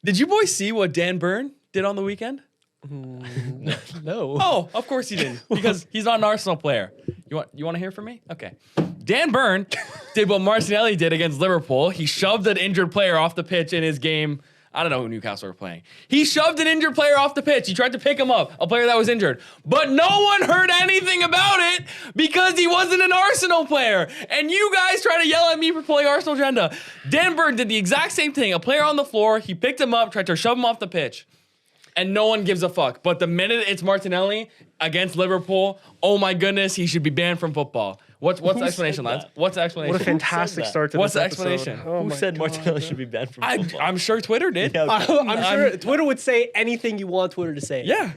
Did you boys see what Dan Byrne did on the weekend? No. Oh, of course he didn't, because he's not an Arsenal player. You want to hear from me? Okay. Dan Byrne did what Martinelli did against Liverpool. He shoved an injured player off the pitch in his game. I don't know who Newcastle were playing. He shoved an injured player off the pitch. He tried to pick him up, a player that was injured. But no one heard anything about it because he wasn't an Arsenal player. And you guys try to yell at me for pulling Arsenal agenda. Dan Byrne did the exact same thing. A player on the floor, he picked him up, tried to shove him off the pitch. And no one gives a fuck. But the minute it's Martinelli against Liverpool, oh my goodness, he should be banned from football. What's the explanation, lads? What's the explanation? What a fantastic start to What's this the explanation? episode. Oh Who my said God. Martinelli should be banned from football? I'm sure Twitter did. Yeah, okay. I'm sure Twitter would say anything you want Twitter to say. Yeah.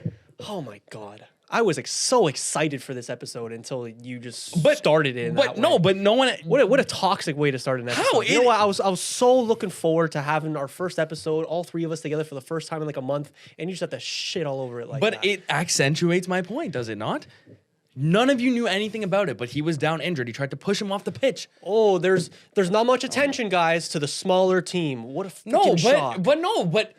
Oh my God. I was so excited for this episode until you just started it. But no one. What a toxic way to start an episode. How? You know what? I was so looking forward to having our first episode, all three of us together for the first time in like a month, and you just have to shit all over it like that. But it accentuates my point, does it not? None of you knew anything about it, but he was down injured. He tried to push him off the pitch. Oh, there's not much attention, guys, to the smaller team. What a freaking shock. But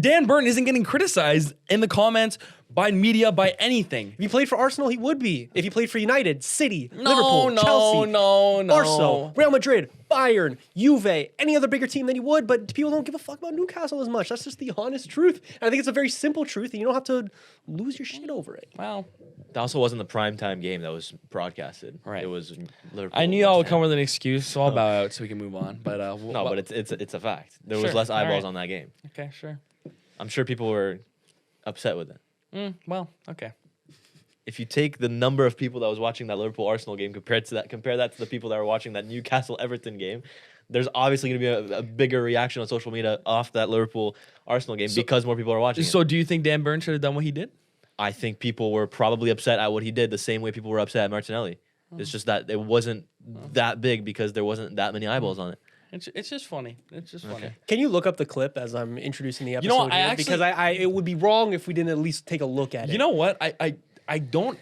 Dan Byrne isn't getting criticized in the comments by media, by anything. If he played for Arsenal, he would be. If he played for United, City, No, Liverpool, no, Chelsea, no. Arsenal, Real Madrid, Bayern, Juve, any other bigger team than he would, but people don't give a fuck about Newcastle as much. That's just the honest truth. And I think it's a very simple truth, and you don't have to lose your shit over it. Well, That also wasn't the primetime game that was broadcasted. Right. It was Liverpool. I knew y'all would West come Ham. with an excuse, so I'll bow out so we can move on. But No, but it's a fact. There was Sure. less eyeballs All right. on that game. okay, sure. I'm sure people were upset with it. Well, okay. If you take the number of people that was watching that Liverpool Arsenal game compare that to the people that were watching that Newcastle Everton game, there's obviously going to be a bigger reaction on social media off that Liverpool Arsenal game because more people are watching. So do you think Dan Byrne should have done what he did? I think people were probably upset at what he did the same way people were upset at Martinelli. It's just that it wasn't that big because there wasn't that many eyeballs on it. It's just funny. It's just funny. Can you look up the clip as I'm introducing the episode? know what, I here? actually- because I it would be wrong if we didn't at least take a look at it. You know what? I don't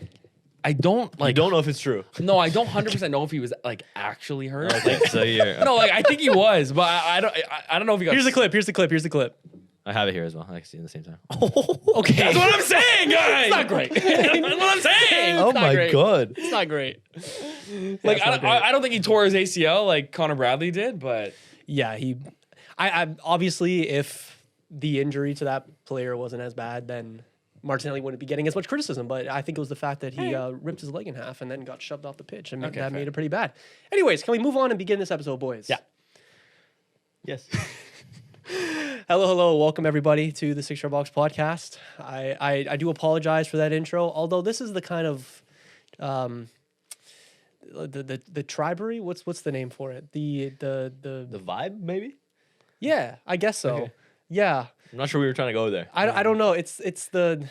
like. I don't know if it's true. No, I don't 100% know if he was like actually hurt. Okay, so you're. No, like I think he was, but I don't know if he got. Here's the clip. Here's the clip. Here's the clip. I have it here as well. I can see it at the same time. Okay. That's what I'm saying, guys. It's not great. That's what I'm saying. Oh It's not great. god! It's not great. Like it's not great. I don't think he tore his ACL like Connor Bradley did, but Yeah, I obviously if the injury to that player wasn't as bad, then Martinelli wouldn't be getting as much criticism. But I think it was the fact that he ripped his leg in half and then got shoved off the pitch, and that fair. made it pretty bad. Anyways, can we move on and begin this episode, boys? Yeah. Yes. Hello, welcome everybody to the Six Yard Box podcast. I do apologize for that intro, although this is the kind of the tribery. What's the name for it? The The vibe, maybe. yeah, I guess so. Okay. Yeah, I'm not sure we were trying to go there. I don't know. It's the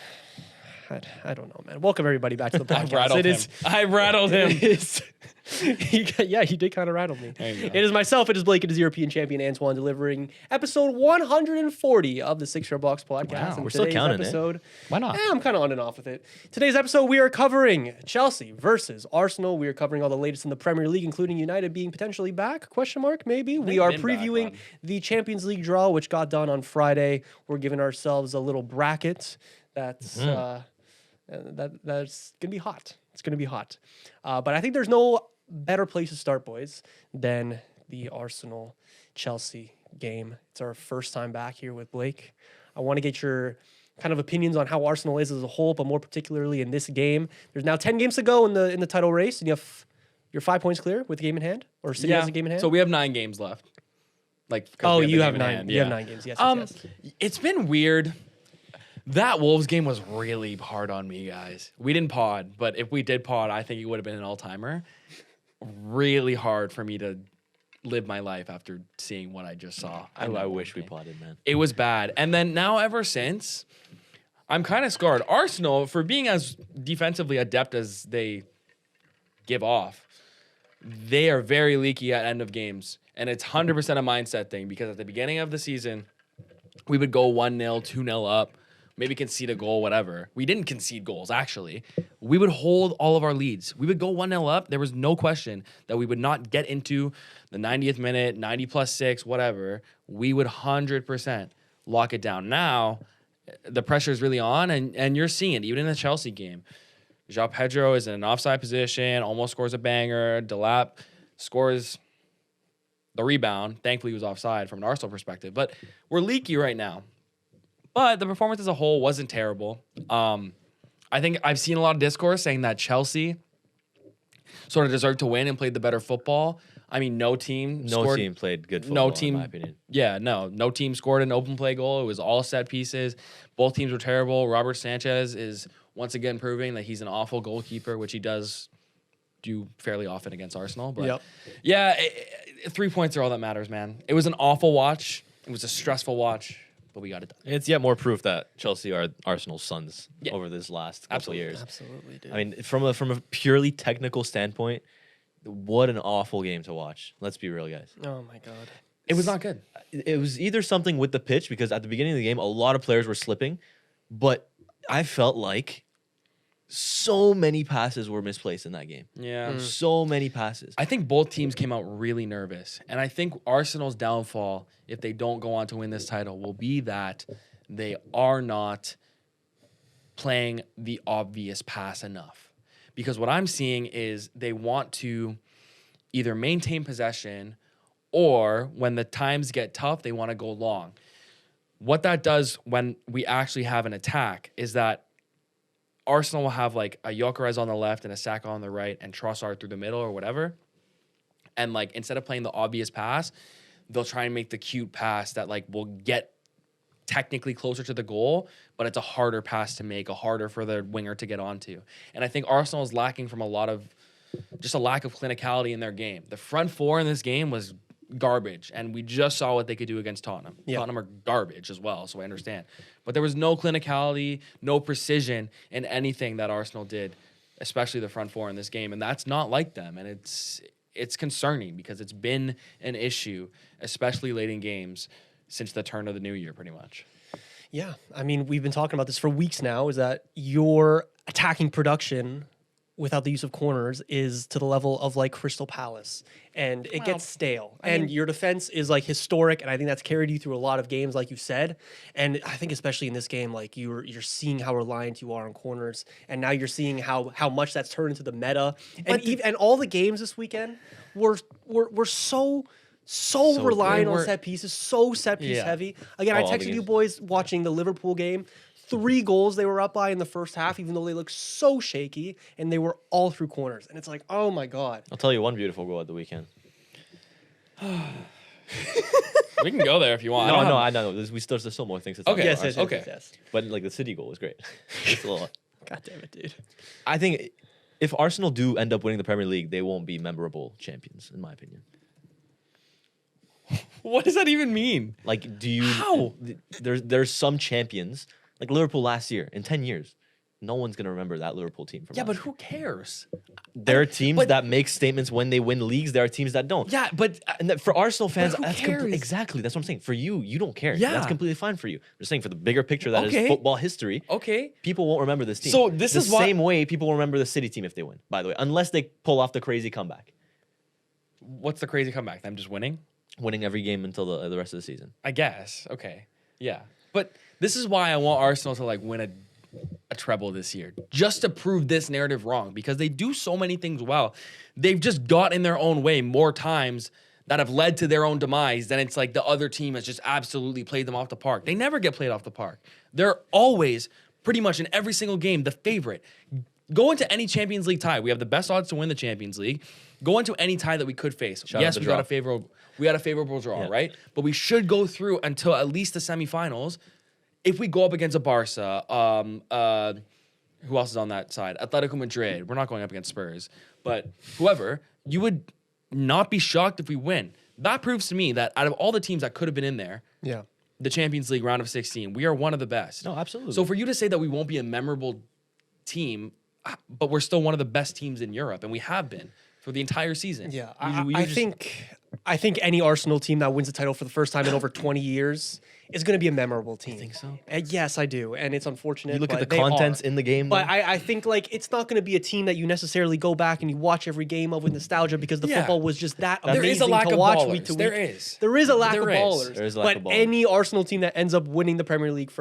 I don't know, man. Welcome everybody back to the I podcast. rattled him. I rattled him. It is. He did kind of rattle me. There you go. It is myself. It is Blake. It is European champion Antoine delivering episode 140 of the Six Yard Box podcast. Wow, And we're still today's counting it. episode, Why not? I'm kind of on and off with it. Today's episode, we are covering Chelsea versus Arsenal. We are covering all the latest in the Premier League, including United being potentially back, question mark, maybe. We are been back, previewing bud. the Champions League draw, which got done on Friday. We're giving ourselves a little bracket that's that's gonna be hot. It's gonna be hot. But I think there's no better place to start, boys, than the Arsenal Chelsea game. It's our first time back here with Blake. I want to get your kind of opinions on how Arsenal is as a whole, but more particularly in this game. There's now 10 games to go in the title race, and you're 5 points clear with the game in hand, or City has a game in hand. So we have 9 games left. Like, 'cause we you the have game in 9. hand, You have yeah. 9 games. Yes. It's been weird. That Wolves game was really hard on me, guys. We didn't pod, but if we did pod, I think it would have been an all-timer. Really hard for me to live my life after seeing what I just saw. I wish we plotted, man. It was bad. And then now ever since, I'm kind of scarred. Arsenal, for being as defensively adept as they give off, they are very leaky at end of games. And it's 100% a mindset thing because at the beginning of the season, we would go 1-0, 2-0 up, maybe concede a goal, whatever. We didn't concede goals, actually. We would hold all of our leads. We would go 1-0 up. There was no question that we would not get into the 90th minute, 90 plus 6, whatever. We would 100%. lock it down. Now, the pressure is really on, and you're seeing it even in the Chelsea game. João Pedro is in an offside position, almost scores a banger. Delap scores the rebound. Thankfully, he was offside from an Arsenal perspective. But we're leaky right now. But the performance as a whole wasn't terrible. I think I've seen a lot of discourse saying that Chelsea sort of deserved to win and played the better football. I mean, no team played good football, in my opinion. Yeah, no team scored an open play goal. It was all set pieces. Both teams were terrible. Robert Sanchez is once again proving that he's an awful goalkeeper, which he does do fairly often against Arsenal. But yeah, 3 points are all that matters, man. It was an awful watch. It was a stressful watch, but we got it done. It's yet more proof that Chelsea are Arsenal's sons over this last couple of years. Absolutely, dude. I mean, from a purely technical standpoint, what an awful game to watch. Let's be real, guys. Oh my god. It was not good. It was either something with the pitch, because at the beginning of the game, a lot of players were slipping, but I felt like so many passes were misplaced in that game. Yeah. So many passes. I think both teams came out really nervous. And I think Arsenal's downfall, if they don't go on to win this title, will be that they are not playing the obvious pass enough. Because what I'm seeing is they want to either maintain possession, or when the times get tough, they want to go long. What that does when we actually have an attack is that Arsenal will have like a Gyökeres on the left and a Saka on the right and Trossard through the middle or whatever. And like, instead of playing the obvious pass, they'll try and make the cute pass that like will get technically closer to the goal, but it's a harder pass to make, a harder for the winger to get onto. And I think Arsenal is lacking from a lack of clinicality in their game. The front four in this game was garbage, and we just saw what they could do against Tottenham. Yeah. Tottenham are garbage as well, so I understand. But there was no clinicality, no precision in anything that Arsenal did, especially the front four in this game, and that's not like them. And it's concerning because it's been an issue, especially late in games, since the turn of the new year, pretty much. Yeah, I mean, we've been talking about this for weeks now, is that your attacking production without the use of corners is to the level of like Crystal Palace, and it gets stale. And your defense is like historic, and I think that's carried you through a lot of games, like you said. And I think especially in this game, like you're seeing how reliant you are on corners, and now you're seeing how much that's turned into the meta. And all the games this weekend were so reliant on set pieces, so set piece heavy. Again, I texted you boys watching the Liverpool game. 3 goals they were up by in the first half, even though they looked so shaky, and they were all through corners. And it's like, oh my god. I'll tell you one beautiful goal at the weekend. We can go there if you want. I know. There's still more things to talk about. Yes. But like the City goal was great. It's a little. God damn it, dude. I think if Arsenal do end up winning the Premier League, they won't be memorable champions, in my opinion. What does that even mean? Like, do you? How? There's some champions. Like Liverpool last year, in 10 years, no one's going to remember that Liverpool team from last But year. who cares? There are teams that make statements when they win leagues. There are teams that don't. Yeah, but And for Arsenal fans, who that's cares? exactly. That's what I'm saying. For you don't care. Yeah. That's completely fine for you. I'm just saying for the bigger picture that is football history, okay. people won't remember this team. So this is the same way people will remember the City team if they win, by the way, unless they pull off the crazy comeback. What's the crazy comeback? Them just winning? Winning every game until the rest of the season. I guess. Okay. Yeah. But this is why I want Arsenal to like win a treble this year, just to prove this narrative wrong, because they do so many things well. They've just got in their own way more times that have led to their own demise than it's like the other team has just absolutely played them off the park. They never get played off the park. They're always, pretty much in every single game, the favorite. Go into any Champions League tie. We have the best odds to win the Champions League. Go into any tie that we could face. Yes, we had a favorable draw, right? But we should go through until at least the semifinals. If we go up against a Barca, who else is on that side? Atletico Madrid. We're not going up against Spurs, but whoever, you would not be shocked if we win. That proves to me that out of all the teams that could have been in there, the Champions League round of 16, we are one of the best. No, absolutely. So for you to say that we won't be a memorable team, but we're still one of the best teams in Europe, and we have been for the entire season. Yeah, I think any Arsenal team that wins the title for the first time in over 20 years is going to be a memorable team. You think so? Yes, I do, and it's unfortunate. You look at but the they contents are. in the game. But though. I think like it's not going to be a team that you necessarily go back and you watch every game of with nostalgia because the Yeah. football was just that There amazing is a lack to of watch ballers. week to week. There is. There is a lack There of is. ballers. There is a lack but of ballers. any Arsenal team that ends up winning the Premier League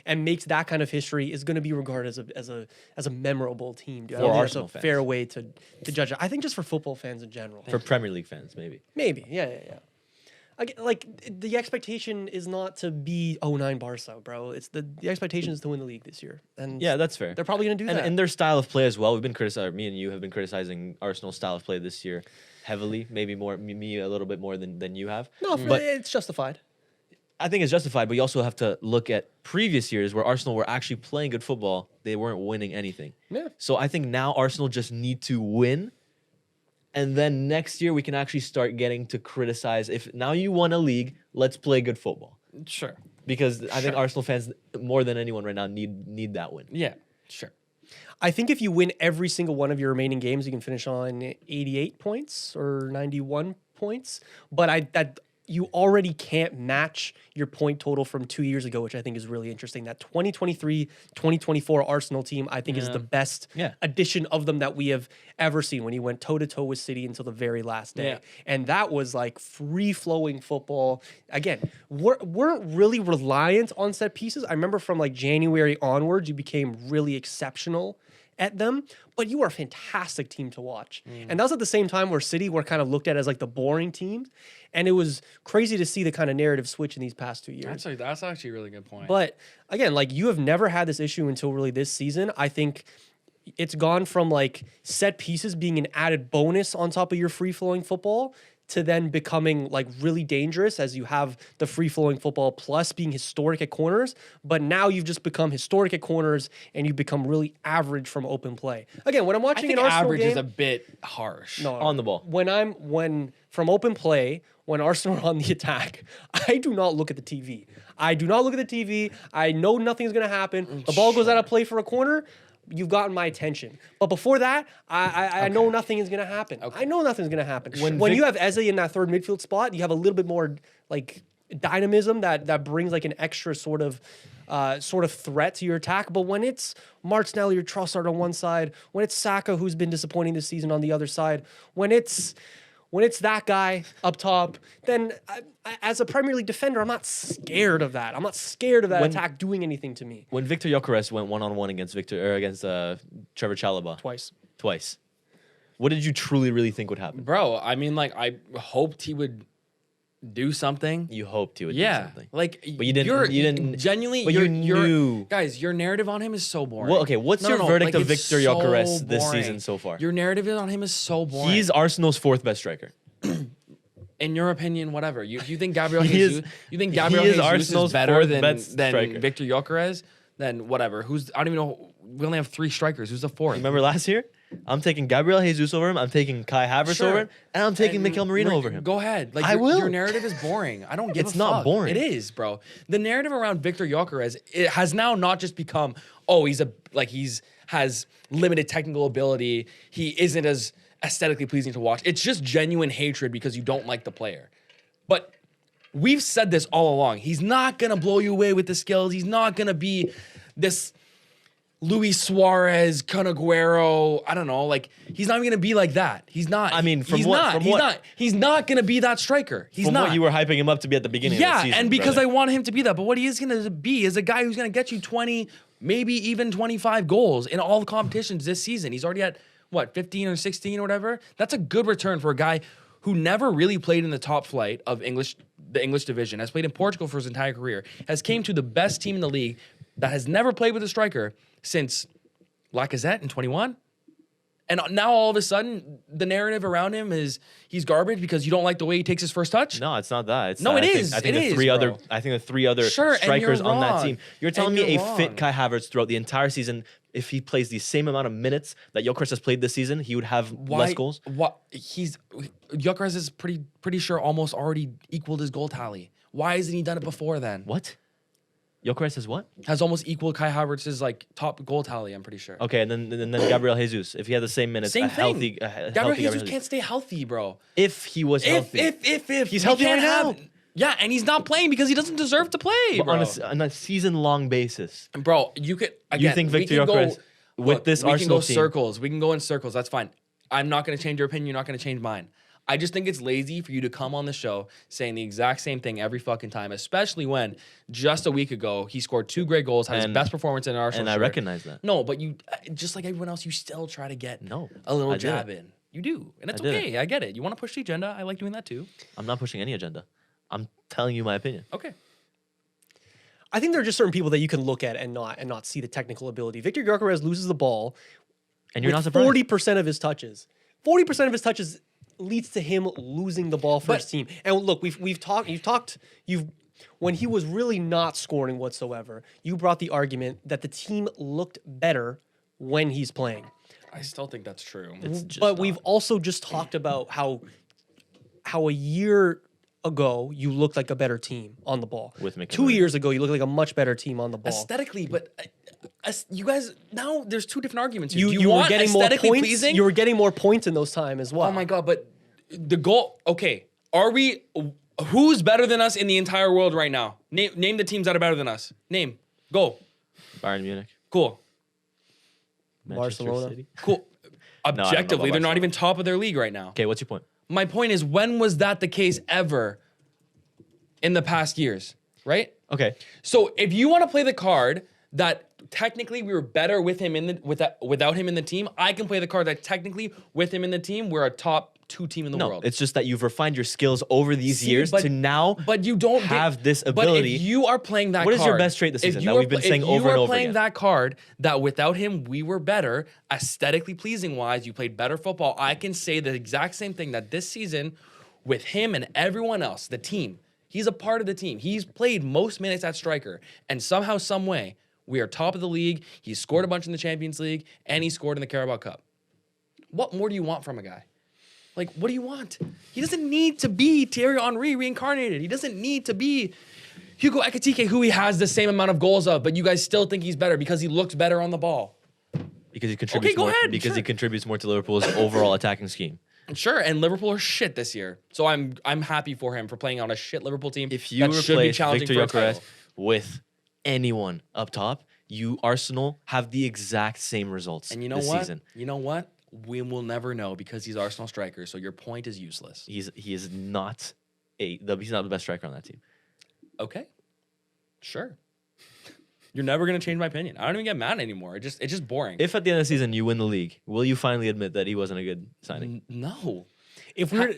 and makes that kind of history is going to be regarded as a memorable team. Dude. I For don't think Arsenal that's a fans. fair way to judge it. I think just for football fans in general. For Premier League fans, maybe. Maybe, yeah. Like the expectation is not to be 09 Barca, bro. It's the expectation is to win the league this year, and Yeah, that's fair. they're probably gonna do that. And their style of play as well. We've been criticizing. Me and you have been criticizing Arsenal's style of play this year heavily. Maybe more me a little bit more than you have. No, but it's justified. I think it's justified. But you also have to look at previous years where Arsenal were actually playing good football. They weren't winning anything. Yeah. So I think now Arsenal just need to win. And then next year we can actually start getting to criticize. If now you won a league, let's play good football. Sure. Because I think Sure. Arsenal fans more than anyone right now need that win. Yeah. Sure. I think if you win every single one of your remaining games, you can finish on 88 points or 91 points. But that you already can't match your point total from 2 years ago, which I think is really interesting. That 2023-2024 Arsenal team, I think, is the best Yeah. addition of them that we have ever seen when he went toe-to-toe with City until the very last day. Yeah. And that was like free-flowing football. Again, weren't really reliant on set pieces. I remember from like January onwards, you became really exceptional at them, but you were a fantastic team to watch. And that was at the same time where City were kind of looked at as like the boring team. And it was crazy to see the kind of narrative switch in these past 2 years. That's actually a really good point. But again, like you have never had this issue until really this season. I think it's gone from like set pieces being an added bonus on top of your free flowing football to then becoming like really dangerous as you have the free flowing football plus being historic at corners. But now you've just become historic at corners and you've become really average from open play. Again, when I'm I watching think an Arsenal average game, is a bit harsh. no, On the ball. when from open play, when Arsenal are on the attack, I do not look at the TV. I do not look at the TV. I know nothing's going to happen. The ball goes out of play for a corner. You've gotten my attention. But before that, I know nothing is going to happen. I know nothing's going to happen. When you have Eze in that third midfield spot, you have a little bit more like dynamism that brings like an extra sort of threat to your attack. But when it's Martinelli or Trossard on one side, when it's Saka who's been disappointing this season on the other side, when it's that guy up top, then as a Premier League defender, I'm not scared of that. I'm not scared of that attack doing anything to me. When Victor Gyökeres went one-on-one against Trevor Chalobah twice, what did you truly really think would happen? Bro, I mean, like, I hoped he would do something. You hoped he would do Yeah. something. Like, But you didn't- genuinely, but you knew. Guys, your narrative on him is so boring. Well, okay, what's your verdict of it's Victor Gyökeres this season so far? Your narrative on him is so boring. He's Arsenal's fourth best striker. In your opinion, whatever. You think Gabriel He is- Jesus? You think Gabriel he is Jesus Arsenal's is better fourth than best striker. Victor Gyökeres? Then whatever. I don't even know. We only have 3 strikers. Who's the 4th? Remember last year? I'm taking Gabriel Jesus over him. I'm taking Kai Havertz Sure. over him. And I'm taking Mikel Merino over him. Go ahead. Like, I your, will. Your narrative is boring. I don't give It's a not fuck. boring. It is, bro. The narrative around Victor Gyökeres, it has now not just become, oh, has limited technical ability. He isn't as aesthetically pleasing to watch. It's just genuine hatred because you don't like the player. But we've said this all along. He's not going to blow you away with the skills. He's not going to be this Luis Suarez, Canaguero. I don't know. Like, he's not even going to be like that. He's not. I mean, he's not going to be that striker. He's From not. what you were hyping him up to be at the beginning of the season. And because brother. I want him to be that. But what he is going to be is a guy who's going to get you 20, maybe even 25 goals in all the competitions this season. He's already at, 15 or 16 or whatever? That's a good return for a guy who never really played in the top flight of the English division, has played in Portugal for his entire career, has came to the best team in the league that has never played with a striker since Lacazette in 21. And now all of a sudden, the narrative around him is he's garbage because you don't like the way he takes his first touch? No, it's not that. It's No, that. it I is. Think, I think It the is, three bro. other. I think the 3 other Sure, and strikers you're on that wrong. team. You're telling And me you're a fit wrong. Kai Havertz throughout the entire season, if he plays the same amount of minutes that Gyökeres has played this season, he would have less goals? Gyökeres is pretty sure almost already equaled his goal tally. Why hasn't he done it before then? What? Gyökeres has what? Has almost equaled Kai Havertz's top goal tally, I'm pretty sure. Okay, and then Gabriel Jesus, if he had the same minutes, Same a thing. healthy Gabriel Jesus can't stay healthy, bro. If he was healthy. If He's he healthy can't right now. Yeah, and he's not playing because he doesn't deserve to play, But bro. on a season-long basis. Bro, you could. Again, You think Victor Gyökeres with this we Arsenal can go team? circles. We can go in circles. That's fine. I'm not going to change your opinion. You're not going to change mine. I just think it's lazy for you to come on the show saying the exact same thing every fucking time, especially when just a week ago he scored 2 great goals, had his best performance in an Arsenal And I shirt. recognize that. No, but you, just like everyone else, you still try to get a little I didn't. jab in. You do, and it's I didn't. okay. I get it. You want to push the agenda. I like doing that too. I'm not pushing any agenda. I'm telling you my opinion. Okay. I think there are just certain people that you can look at and not see the technical ability. Victor Gyökeres loses the ball, And you're not with surprised. 40% of his touches. 40% of his touches leads to him losing the ball for his team. And look, when he was really not scoring whatsoever, you brought the argument that the team looked better when he's playing. I still think that's true. But we've also just talked about how a year ago you looked like a better team on the ball. With McInerney. 2 years ago you looked like a much better team on the ball. Aesthetically, but you guys, now there's two different arguments here. You, Do you were want getting more aesthetically points. pleasing? You were getting more points in those time as well. Oh my god! But the goal. Okay, are we? Who's better than us in the entire world right now? Name the teams that are better than us. Name. Go. Bayern Munich. Cool. Manchester Barcelona. City. Cool. about Objectively, they're not Barcelona. even top of their league right now. Okay, what's your point? My point is, when was that the case ever in the past years? Right. Okay. So if you want to play the card that technically we were better with him in the without him in the team, I can play the card that technically with him in the team we're a top 2 team in the No, world. it's just that you've refined your skills over these years to now but you don't have this But ability. if you are playing that What card, is your best trait this if season you that are we've been pl- saying if over and you are over playing again? that card that without him we were better, aesthetically pleasing wise, you played better football, I can say the exact same thing that this season with him and everyone else, the team, he's a part of the team. He's played most minutes at striker, and somehow, some way, we are top of the league. He's scored a bunch in the Champions League, and he scored in the Carabao Cup. What more do you want from a guy? Like, what do you want? He doesn't need to be Thierry Henry reincarnated. He doesn't need to be Hugo Ekitike, who he has the same amount of goals of, but you guys still think he's better because he looks better on the ball. Because he contributes go more. ahead, Because he sure. contributes more to Liverpool's overall attacking scheme. Sure, and Liverpool are shit this year. So I'm happy for him for playing on a shit Liverpool team If you that should be replace challenging Victor for a Gyökeres title. with anyone up top, you Arsenal have the exact same results And you know this what? season. You know what? We will never know because he's Arsenal striker. So your point is useless. He is not he's not the best striker on that team. Okay, sure. You're never gonna change my opinion. I don't even get mad anymore. It's just boring. If at the end of the season you win the league, will you finally admit that he wasn't a good signing? No. If we're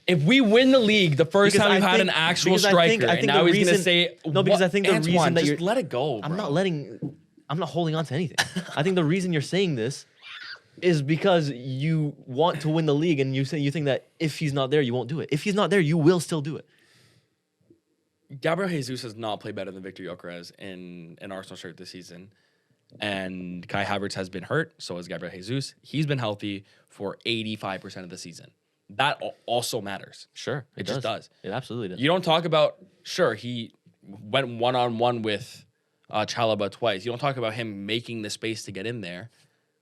If we win the league the first Because time we've I had an think- actual because I striker, think and the now he's gonna reason- say No, because what- I think the Antoine, reason that just you're let it go. I'm bro. not holding on to anything. I think the reason you're saying this is because you want to win the league and you think that if he's not there, you won't do it. If he's not there, you will still do it. Gabriel Jesus has not played better than Victor Gyökeres in an Arsenal shirt this season. And Kai Havertz has been hurt, so has Gabriel Jesus. He's been healthy for 85% of the season. That also matters. Sure, It just does. It absolutely does. You don't talk about, sure, he went one-on-one with Chalobah twice. You don't talk about him making the space to get in there,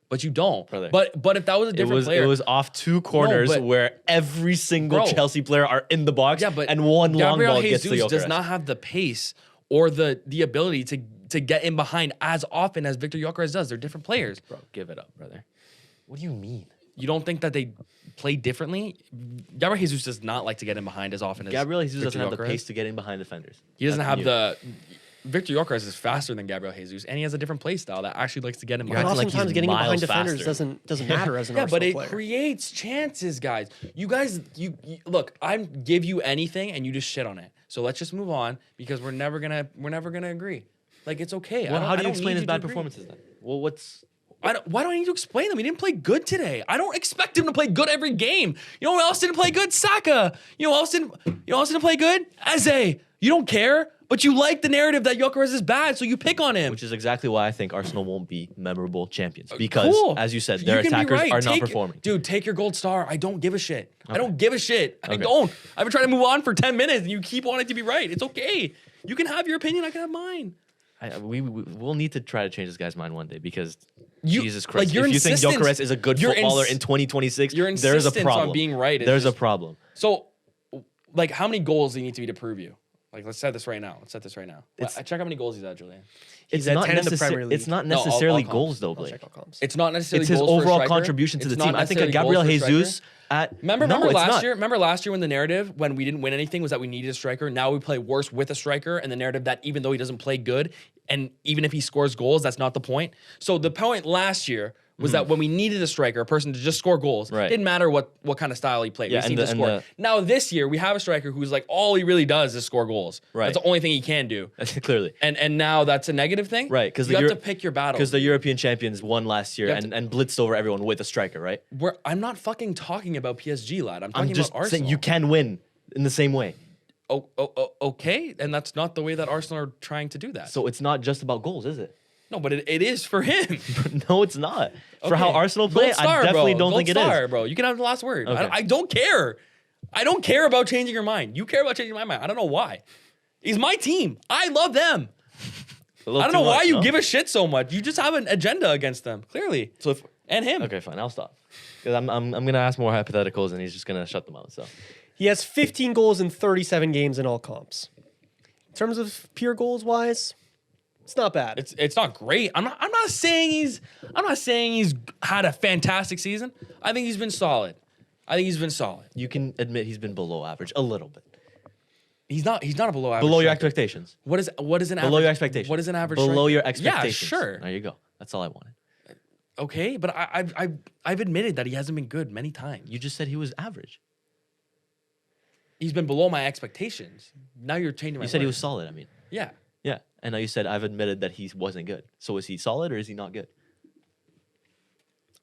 but you don't. Brother. But if that was a different player. It was off 2 corners but- where every single Bro. Chelsea player are in the box, Yeah, but and one long Gabriel ball gets Jesus to does Gyökeres. not have the pace or the ability to get in behind as often as Victor Gyökeres does. They're different players. Bro, give it up, brother. What do you mean? You don't think that they play differently? Gabriel Jesus does not like to get in behind as often as Gabriel Jesus Victor doesn't have the Gyökeres. pace to get in behind defenders. He doesn't That's have new. the. Victor Gyökeres is faster than Gabriel Jesus, and he has a different play style that actually likes to get in You're behind. acting like oftentimes he's getting behind miles defenders faster. doesn't matter as an Yeah, Arsenal but it player. creates chances, guys. You guys, you look. I give you anything, and you just shit on it. So let's just move on because we're never gonna agree. Like it's okay. Well, how do you I don't explain need his you to bad agree. performances then? Well, what's Why do I need to explain them? He didn't play good today. I don't expect him to play good every game. You know who else didn't play good? Saka. You know who else didn't play good? Eze. You don't care, but you like the narrative that Gyökeres is bad, so you pick on him. which is exactly why I think Arsenal won't be memorable champions because, Cool. as you said, their can be attackers right. are not Take- performing. Dude, take your gold star. I don't give a shit. I Okay. don't give a shit. I Okay. don't. I've been trying to move on for 10 minutes, and you keep wanting to be right. It's okay. You can have your opinion. I can have mine. We'll need to try to change this guy's mind one day because You- Jesus Christ, like, your if you think insistence- Gyökeres is a good your footballer ins- in 2026, your there's a insistence on problem. being right is There's a just- problem. So, like how many goals do you need to be to prove you? Like, let's set this right now. It's- Check how many goals he's at, Julian. He's at 10 in the necessa- Premier League. It's not No, all necessarily comps. goals though, I'll Blake. check all comps. It's not necessarily It's his goals for a overall striker. contribution to the It's team. not I think a necessarily Gabriel goals for a Jesus striker. at Remember no, it's last not. year? Remember last year when the narrative when we didn't win anything was that we needed a striker. Now we play worse with a striker, and the narrative that even though he doesn't play good, and even if he scores goals, that's not the point. So the point last year was that when we needed a striker, a person to just score goals, Right. didn't matter what kind of style he played. Yeah, we and seemed to and score. Now this year we have a striker who's like all he really does is score goals. Right. That's the only thing he can do. Clearly. And now that's a negative thing, Right, because you have to pick your battles. Because the European champions won last year You have and blitzed over everyone with a striker, right? I'm not fucking talking about PSG, lad. I'm talking I'm just about Arsenal. saying you can win in the same way. Okay, and that's not the way that Arsenal are trying to do that. So it's not just about goals, is it? No, but it is for him. No, it's not. For how Okay. Arsenal play, Gold star, I definitely bro. don't Gold think it star, is. bro. You can have the last word. Okay. I don't care. I don't care about changing your mind. You care about changing my mind. I don't know why. He's my team. I love them. A little I don't too know why much, you no? give a shit so much. You just have an agenda against them, clearly. So if And him. okay, fine, I'll stop. Because I'm gonna ask more hypotheticals and he's just gonna shut them out. So He has 15 goals in 37 games in all comps. In terms of pure goals wise, it's not bad. It's not great. I'm not saying he's had a fantastic season. I think he's been solid. you can admit he's been below average a little bit. He's not a below average. Below your striker. expectations. What is an average? Below your expectations. What is an average? Below striker? your expectations. Yeah, sure. There you go. That's all I wanted. Okay, but I've admitted that he hasn't been good many times. You just said he was average. He's been below my expectations. Now you're changing my You said he mind. was solid, I mean. Yeah. Yeah. And now you said I've admitted that he wasn't good. So is he solid or is he not good?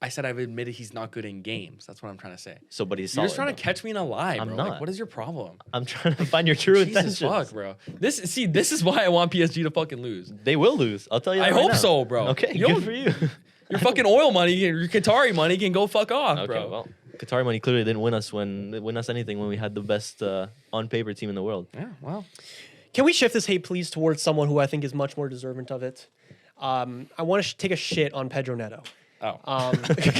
I said I've admitted he's not good in games. That's what I'm trying to say. So but he's You're solid. just trying to though. catch me in a lie, I'm bro. not. Like, what is your problem? I'm trying to find your true Jesus intentions. fuck, bro. This is why I want PSG to fucking lose. They will lose. I'll tell you that I right hope now. so, bro. Okay, Yo, good for you. Your fucking oil money, your Qatari money can go fuck off, Okay, bro. well, Qatari money clearly didn't win us anything when we had the best on paper team in the world. Yeah, well. Can we shift this hate, please, towards someone who I think is much more deserving of it? I want to take a shit on Pedro Neto. Oh. Did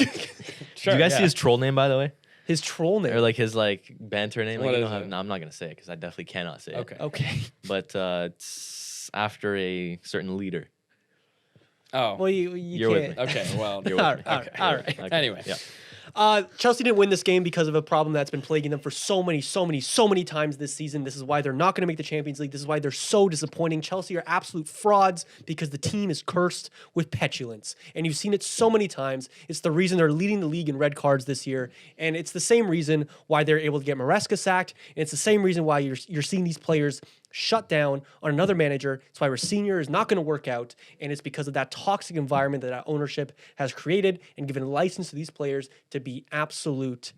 you guys see his troll name, by the way? His troll name. Or like his like banter name? Like, What you is don't have, it? no, I'm not gonna say it because I definitely cannot say it. Okay. Okay. But it's after a certain leader. Oh. Well, you You're with can't. me. Okay, well. You're with All me. right, Okay, all you're right. with me. Okay, Anyway. Yeah. Chelsea didn't win this game because of a problem that's been plaguing them for so many times this season. This is why they're not going to make the Champions League. This is why they're so disappointing. Chelsea are absolute frauds because the team is cursed with petulance. And you've seen it so many times. It's the reason they're leading the league in red cards this year. And it's the same reason why they're able to get Maresca sacked. And it's the same reason why you're seeing these players shut down on another manager. It's why Senior is not going to work out. And it's because of that toxic environment that our ownership has created and given license to these players to be absolute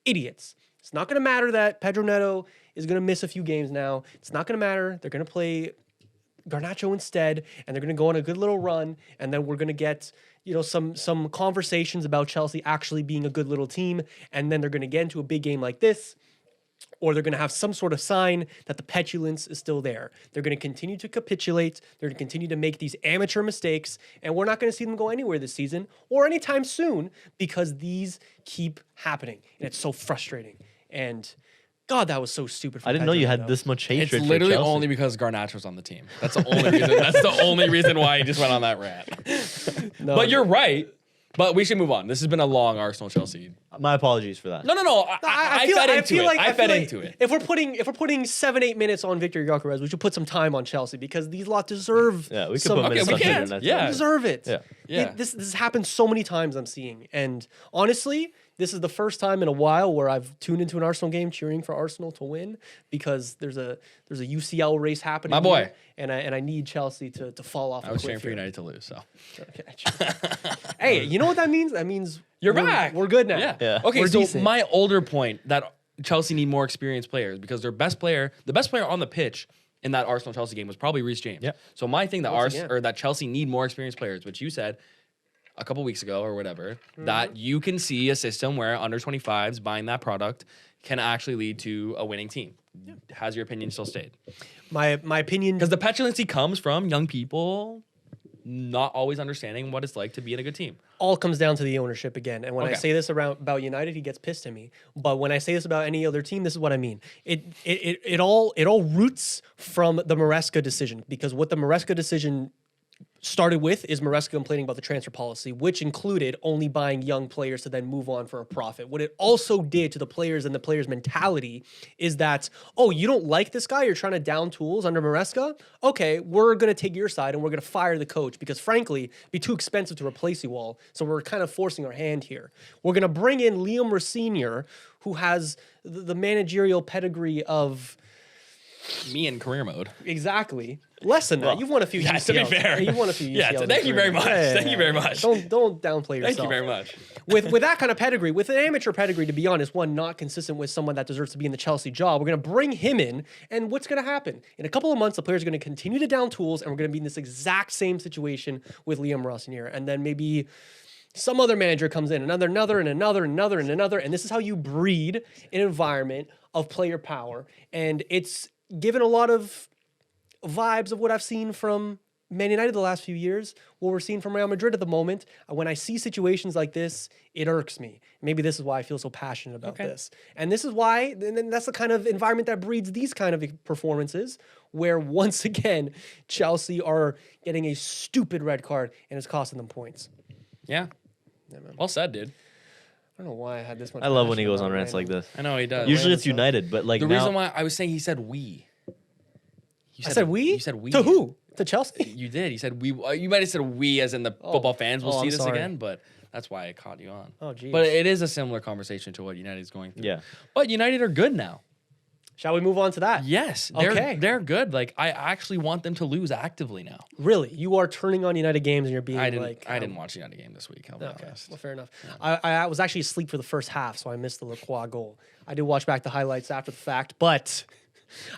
idiots. It's not going to matter that Pedro Neto is going to miss a few games now. It's not going to matter. They're going to play Garnacho instead, and they're going to go on a good little run. And then we're going to get, some conversations about Chelsea actually being a good little team. And then they're going to get into a big game like this, or they're going to have some sort of sign that the petulance is still there. They're going to continue to capitulate. They're going to continue to make these amateur mistakes, and we're not going to see them go anywhere this season or anytime soon because these keep happening, and it's so frustrating. And God, that was so stupid. I didn't know you had this much hatred. It's for literally Chelsea. only because Garnacho's on the team. That's the only reason. That's the only reason why he just went on that rant. No, But you're right. But we should move on. This has been a long Arsenal Chelsea. My apologies for that. No. I fed into it. If we're putting 7-8 minutes on Victor Gyökeres, we should put some time on Chelsea because these lot deserve. Yeah, we could some, put minutes we on can. Twitter, that's Yeah. They deserve it. Yeah. Yeah. This has happened so many times I'm seeing. And honestly, this is the first time in a while where I've tuned into an Arsenal game cheering for Arsenal to win because there's a UCL race happening. My boy. here, and I need Chelsea to fall off. I was cheering for United to lose. So Okay. Hey, you know what that means? That means you're we're back. We're good now. Yeah. Okay. We're So decent. my older point that Chelsea need more experienced players because the best player on the pitch in that Arsenal Chelsea game was probably Reece James. Yeah. So my thing that again. that Chelsea need more experienced players, which you said a couple weeks ago or whatever, that you can see a system where under 25s buying that product can actually lead to a winning team. Has your opinion still stayed? My opinion. Because the petulancy comes from young people not always understanding what it's like to be in a good team. All comes down to the ownership again. And when I Okay. say this about United, he gets pissed at me. But when I say this about any other team, this is what I mean. It all roots from the Maresca decision, because what the Maresca decision started with is Maresca complaining about the transfer policy, which included only buying young players to then move on for a profit. What it also did to the players and the players' mentality is that, oh, you don't like this guy? You're trying to down tools under Maresca? Okay, we're going to take your side and we're going to fire the coach because, frankly, it'd be too expensive to replace you all. So we're kind of forcing our hand here. We're going to bring in Liam Rossinier, who has the managerial pedigree of... Me in career mode. Exactly. Less than that. Well, You've won a few yeah, to be UCLs. fair. You've won a few UCLs. Yeah, in thank you career. very much. Thank you very much. Don't downplay yourself. Thank you very much. With that kind of pedigree, with an amateur pedigree, to be honest, one not consistent with someone that deserves to be in the Chelsea job, we're going to bring him in, and what's going to happen? In a couple of months, the players are going to continue to down tools, and we're going to be in this exact same situation with Liam Rossinier. And then maybe some other manager comes in, another, and this is how you breed an environment of player power. And it's given a lot of vibes of what I've seen from Man United the last few years, what we're seeing from Real Madrid at the moment. When I see situations like this, it irks me. Maybe this is why I feel so passionate about this. And this is why, and then that's the kind of environment that breeds these kind of performances, where once again, Chelsea are getting a stupid red card and it's costing them points. Yeah. Well said, dude. I don't know why I had this much. I love when he passion goes about on it rants right like now. this. I know he does. Usually random it's stuff. United, but like The now, reason why I was saying he said we. I said we? You said we. To who? To Chelsea? You did. You said we. You might have said we as in the football fans will Oh, see I'm this sorry. again, but that's why I caught you on. Oh, geez. But it is a similar conversation to what United's going through. Yeah. But United are good now. Shall we move on to that? Yes. They're good. Like, I actually want them to lose actively now. Really? You are turning on United games and you're being I like... didn't watch the United game this week. I'll be Okay, honest. well, fair enough. I was actually asleep for the first half, so I missed the Lacroix goal. I did watch back the highlights after the fact, but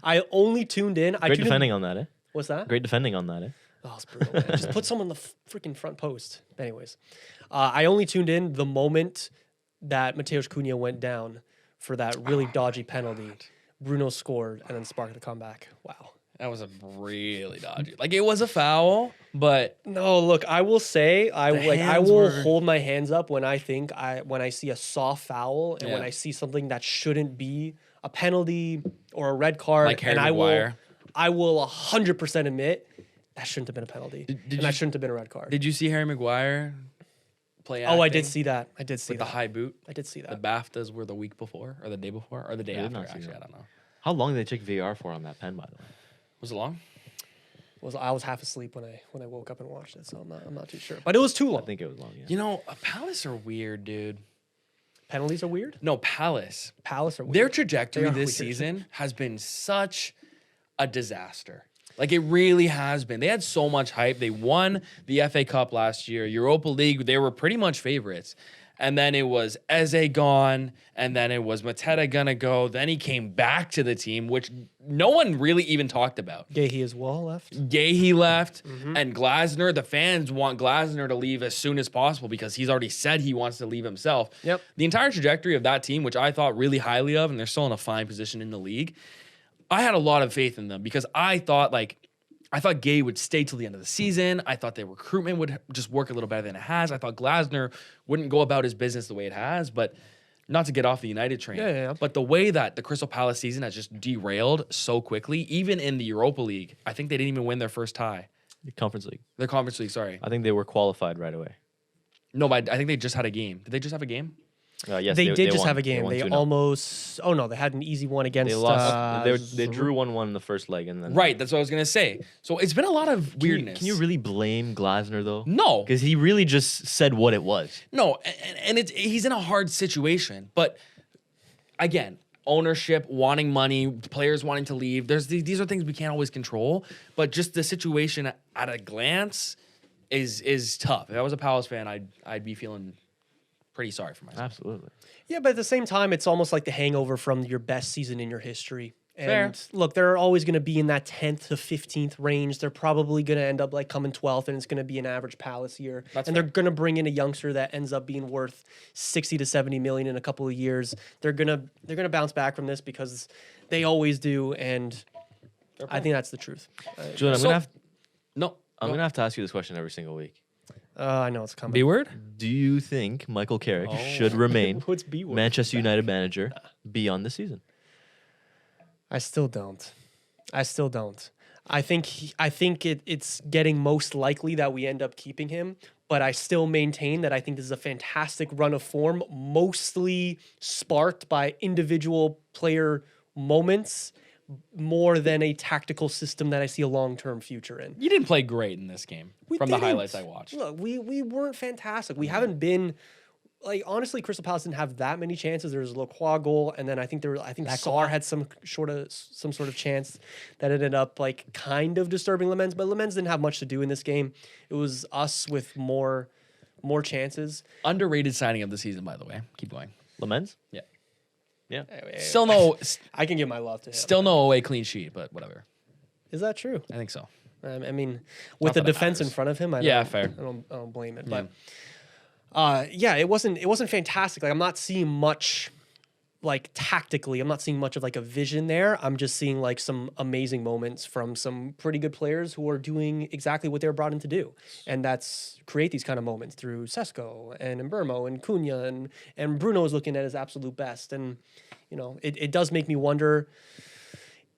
I only tuned in. great defending on that, eh? What's that? Great defending on that, eh? Oh, it's brutal, man. Just put someone on the freaking front post. Anyways, I only tuned in the moment that Mateusz Cunha went down for that really dodgy penalty. Bruno scored and then sparked the comeback. Wow. That was a really dodgy. Like, it was a foul, but No, look, I will say I hands will were- hold my hands up when I see a soft foul and when Yeah. I see something that shouldn't be a penalty or a red card. Like Harry and Maguire. I will 100% admit that shouldn't have been a penalty. Did and you- that shouldn't have been a red card. did you see Harry Maguire play Oh, I did acting see that. I did see with that. the high boot? I did see The that. BAFTAs were the week before or the day before or the day I did after, not see actually. that. I don't know. How long did they check VAR for on that pen, by the way? Was it long? I was half asleep when I woke up and watched it, so I'm not too sure. But it was too I long. think it was long, yeah. You know, Palace are weird, dude. Penalties are weird. No, Palace. Palace are weird. Their trajectory They are this weird. season has been such a disaster. Like, it really has been. They had so much hype. They won the FA Cup last year. Europa League, they were pretty much favorites. And then it was Eze gone, and then it was Mateta gonna go. Then he came back to the team, which no one really even talked about. Gahey as well left. Gahey left, Mm-hmm. and Glasner. The fans want Glasner to leave as soon as possible because he's already said he wants to leave himself. Yep. The entire trajectory of that team, which I thought really highly of, and they're still in a fine position in the league, I had a lot of faith in them because I thought Gay would stay till the end of the season. I thought their recruitment would just work a little better than it has. I thought Glasner wouldn't go about his business the way it has, but not to get off the United train. Yeah. But the way that the Crystal Palace season has just derailed so quickly, even in the Europa League, I think they didn't even win their first tie. The Conference League. The Conference League, sorry. I think they were qualified right away. No, but I think they just had a game. Did they just have a game? Yes, They did just won. have a game. won They 2-0. almost. Oh no, they had an easy one against. They lost. They drew 1-1 in the first leg, and then Right, that's what I was going to say. So it's been a lot of weirdness. Can you really blame Glasner though? No. because he really just said what it was. No, and he's in a hard situation. But again, ownership, wanting money, players wanting to leave. These are things we can't always control. But just the situation at a glance is tough. If I was a Palace fan, I'd be feeling pretty sorry for myself. Absolutely. Yeah, but at the same time, it's almost like the hangover from your best season in your history. Fair. And look, they're always going to be in that 10th to 15th range. They're probably going to end up like coming 12th, and it's going to be an average Palace year. That's and fair. they're going to bring in a youngster that ends up being worth 60 to 70 million in a couple of years. They're going to bounce back from this because they always do, and I think that's the truth. Julian, I'm So- gonna have. No, I'm gonna have to ask you this question every single week. I know it's coming. B word? Do you think Michael Carrick Oh. should remain What's B word? Manchester United manager beyond the season? I still don't. I think it's getting most likely that we end up keeping him, but I still maintain that I think this is a fantastic run of form, mostly sparked by individual player moments more than a tactical system that I see a long-term future in. You didn't play great in this game from the highlights I watched. Look, we weren't fantastic. We haven't been like honestly, Crystal Palace didn't have that many chances. There was a Lacroix goal, and then I think Sarr had some sort of chance that ended up like kind of disturbing Lemens, but Lemens didn't have much to do in this game. It was us with more chances. Underrated signing of the season, by the way. Keep going. Lamens? Yeah. Yeah. Still no, I can give my love to him. still no away clean sheet, but whatever. Is that true? I think so. I mean, with the that it defense in matters. front of him, Fair. I don't blame it. But it wasn't fantastic. Like I'm not seeing much like tactically. I'm not seeing much of like a vision there. I'm just seeing like some amazing moments from some pretty good players who are doing exactly what they're brought in to do. And that's create these kind of moments through Sesko and Mbermo and Cunha and Bruno is looking at his absolute best. And you know, it does make me wonder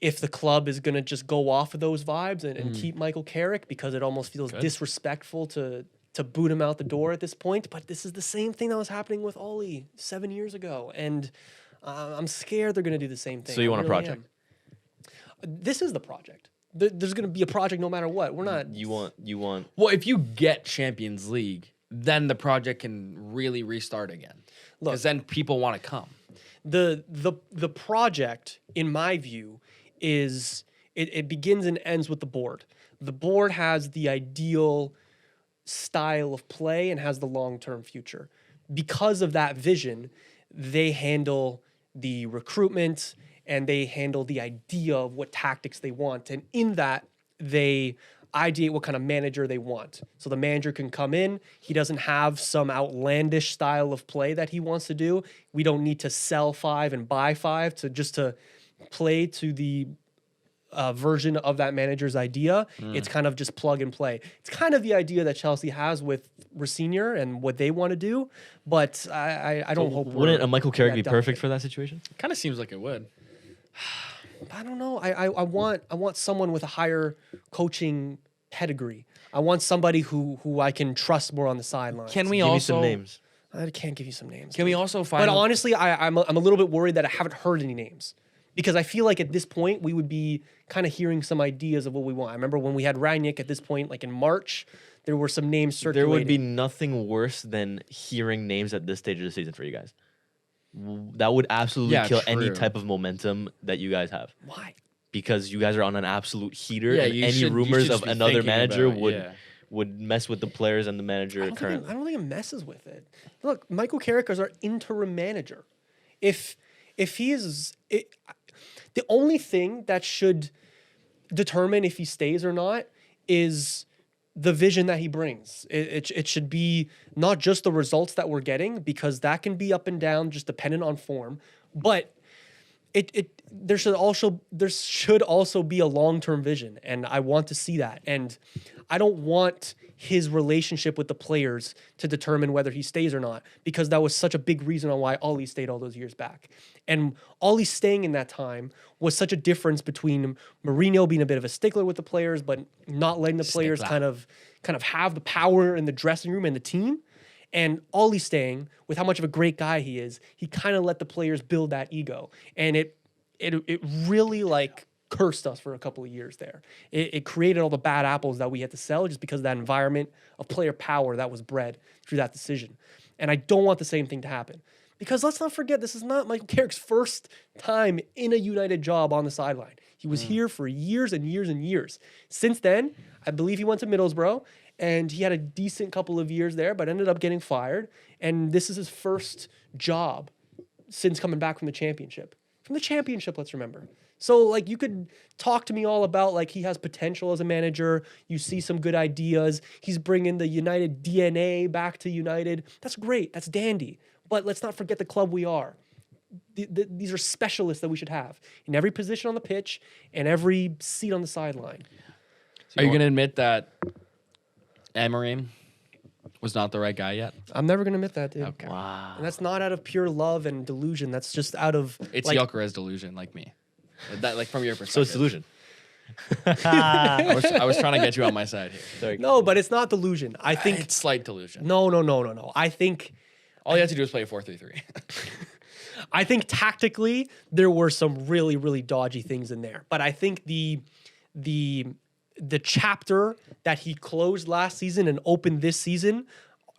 if the club is going to just go off of those vibes and keep Michael Carrick, because it almost feels disrespectful to boot him out the door at this point. But this is the same thing that was happening with Ollie 7 years ago. And I'm scared they're going to do the same thing. So you want I a project? This is the project. There's going to be a project no matter what. We're not. You want Well, if you get Champions League, then the project can really restart again. Look, Because then people want to come. the project, in my view, is it begins and ends with the board. The board has the ideal style of play and has the long-term future. Because of that vision, they handle the recruitment and they handle the idea of what tactics they want. And in that, they ideate what kind of manager they want. So the manager can come in. He doesn't have some outlandish style of play that he wants to do. We don't need to sell 5 and buy 5 to play to the version of that manager's idea. It's kind of just plug and play. It's kind of the idea that Chelsea has with Rosignor and what they want to do. But I don't hope. Wouldn't a Michael Carrick be that perfect delicate. for that situation? Kind of seems like it would. I don't know. I want someone with a higher coaching pedigree. I want somebody who I can trust more on the sidelines. Can we Give me also some names. I can't give you some names. Can we also find? But honestly, I'm a little bit worried that I haven't heard any names, because I feel like at this point we would be kind of hearing some ideas of what we want. I remember when we had Rangnick at this point, like in March, there were some names circulating. There would be nothing worse than hearing names at this stage of the season for you guys. That would absolutely kill any true. type of momentum that you guys have. Why? Because you guys are on an absolute heater, Yeah, and you any should- you rumors should of just be another thinking manager about it, would yeah. would mess with the players and the manager currently. I don't think it messes with it. Look, Michael Carrick is our interim manager. If he is, the only thing that should determine if he stays or not is the vision that he brings. It should be not just the results that we're getting, because that can be up and down, just dependent on form, but there should also be a long-term vision, and I want to see that. And I don't want his relationship with the players to determine whether he stays or not, because that was such a big reason on why Ollie stayed all those years back. And Ollie staying in that time was such a difference between Mourinho being a bit of a stickler with the players, but not letting the players kind of have the power in the dressing room and the team. And Ollie staying, with how much of a great guy he is, he kind of let the players build that ego. And it really like cursed us for a couple of years there. It created all the bad apples that we had to sell just because of that environment of player power that was bred through that decision. And I don't want the same thing to happen. Because let's not forget, this is not Michael Carrick's first time in a United job on the sideline. He was here for years and years and years. Since then, I believe he went to Middlesbrough, and he had a decent couple of years there, but ended up getting fired. And this is his first job since coming back from the championship. From the championship, let's remember. So, like, you could talk to me all about, like, he has potential as a manager. You see some good ideas. He's bringing the United DNA back to United. That's great. That's dandy. But let's not forget the club we are. These are specialists that we should have in every position on the pitch and every seat on the sideline. Are you going to admit that Amorim was not the right guy yet? I'm never gonna admit that, dude. Okay. Wow. And that's not out of pure love and delusion. That's just out of It's like, Gyökeres delusion, like me. That, like from your perspective. So it's delusion. I was trying to get you on my side here. Sorry. No, but it's not delusion. I think It's slight delusion. no. I think All you have to do is play a 4-3-3. I think tactically there were some really, really dodgy things in there. But I think the chapter that he closed last season and opened this season,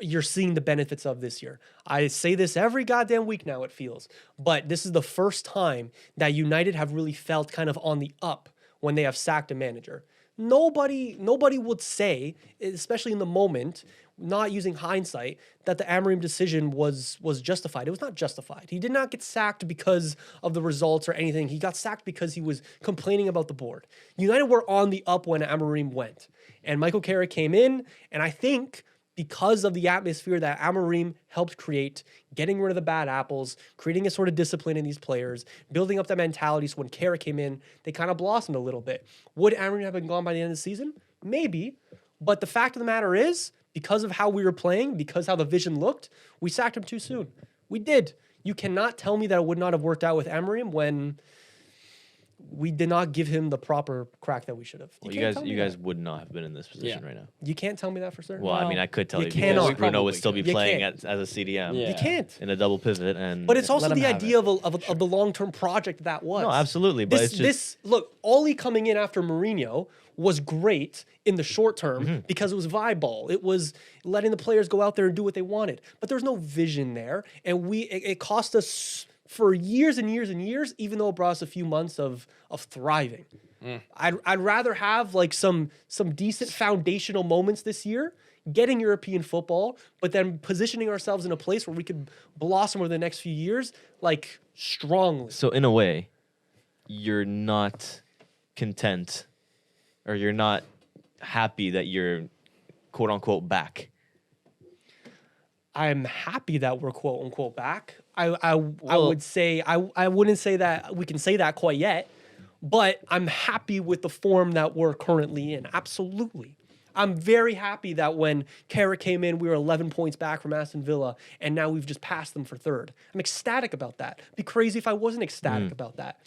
you're seeing the benefits of this year. I say this every goddamn week now, it feels. But this is the first time that United have really felt kind of on the up when they have sacked a manager. Nobody would say, especially in the moment, not using hindsight, that the Amorim decision was justified. It was not justified. He did not get sacked because of the results or anything. He got sacked because he was complaining about the board. United were on the up when Amorim went. And Michael Carrick came in, and I think because of the atmosphere that Amorim helped create, getting rid of the bad apples, creating a sort of discipline in these players, building up that mentality, so when Carrick came in, they kind of blossomed a little bit. Would Amorim have been gone by the end of the season? Maybe. But the fact of the matter is, because of how we were playing, because how the vision looked, we sacked him too soon. We did. You cannot tell me that it would not have worked out with Amorim when we did not give him the proper crack that we should have. Well, you guys would not have been in this position right now. You can't tell me that for certain. Well, I mean, I could tell you you cannot. because Bruno would Probably still be You playing can't. as a CDM Yeah. You can't. in a double pivot, and But it's also Let him the have idea of the long-term project that was. no, absolutely. But This, it's just look, Ollie coming in after Mourinho was great in the short term Mm-hmm. because it was vibe ball. It was letting the players go out there and do what they wanted. But there was no vision there. And it cost us for years and years and years, even though it brought us a few months of thriving. I'd rather have like some decent foundational moments this year, getting European football, but then positioning ourselves in a place where we could blossom over the next few years, like strongly. so in a way, you're not content, or you're not happy that you're quote unquote back. I'm happy that we're quote unquote back. I would say I wouldn't say that we can say that quite yet, but I'm happy with the form that we're currently in. Absolutely. I'm very happy that when Carrick came in, we were 11 points back from Aston Villa, and now we've just passed them for third. I'm ecstatic about that. It'd be crazy if I wasn't ecstatic about that.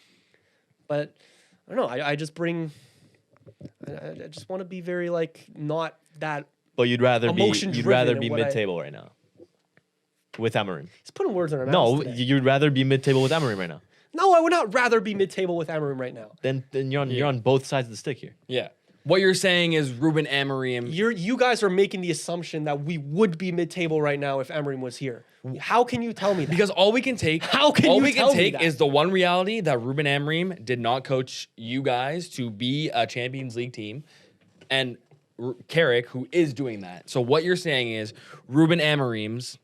But I don't know. I just bring. I just want to be very like not that. But you'd rather Emotion-driven be in what I- mid-table right now with Amorim. He's putting words in our No, mouths today. you'd rather be mid-table with Amorim right now. No, I would not rather be mid-table with Amorim right now. Then you're on both sides of the stick here. Yeah. What you're saying is Ruben Amorim. You guys are making the assumption that we would be mid-table right now if Amorim was here. How can you tell me that? Because all we can take, How can all you we tell can me take that? is the one reality that Ruben Amorim did not coach you guys to be a Champions League team, and Carrick, who is doing that. So what you're saying is Ruben Amorim's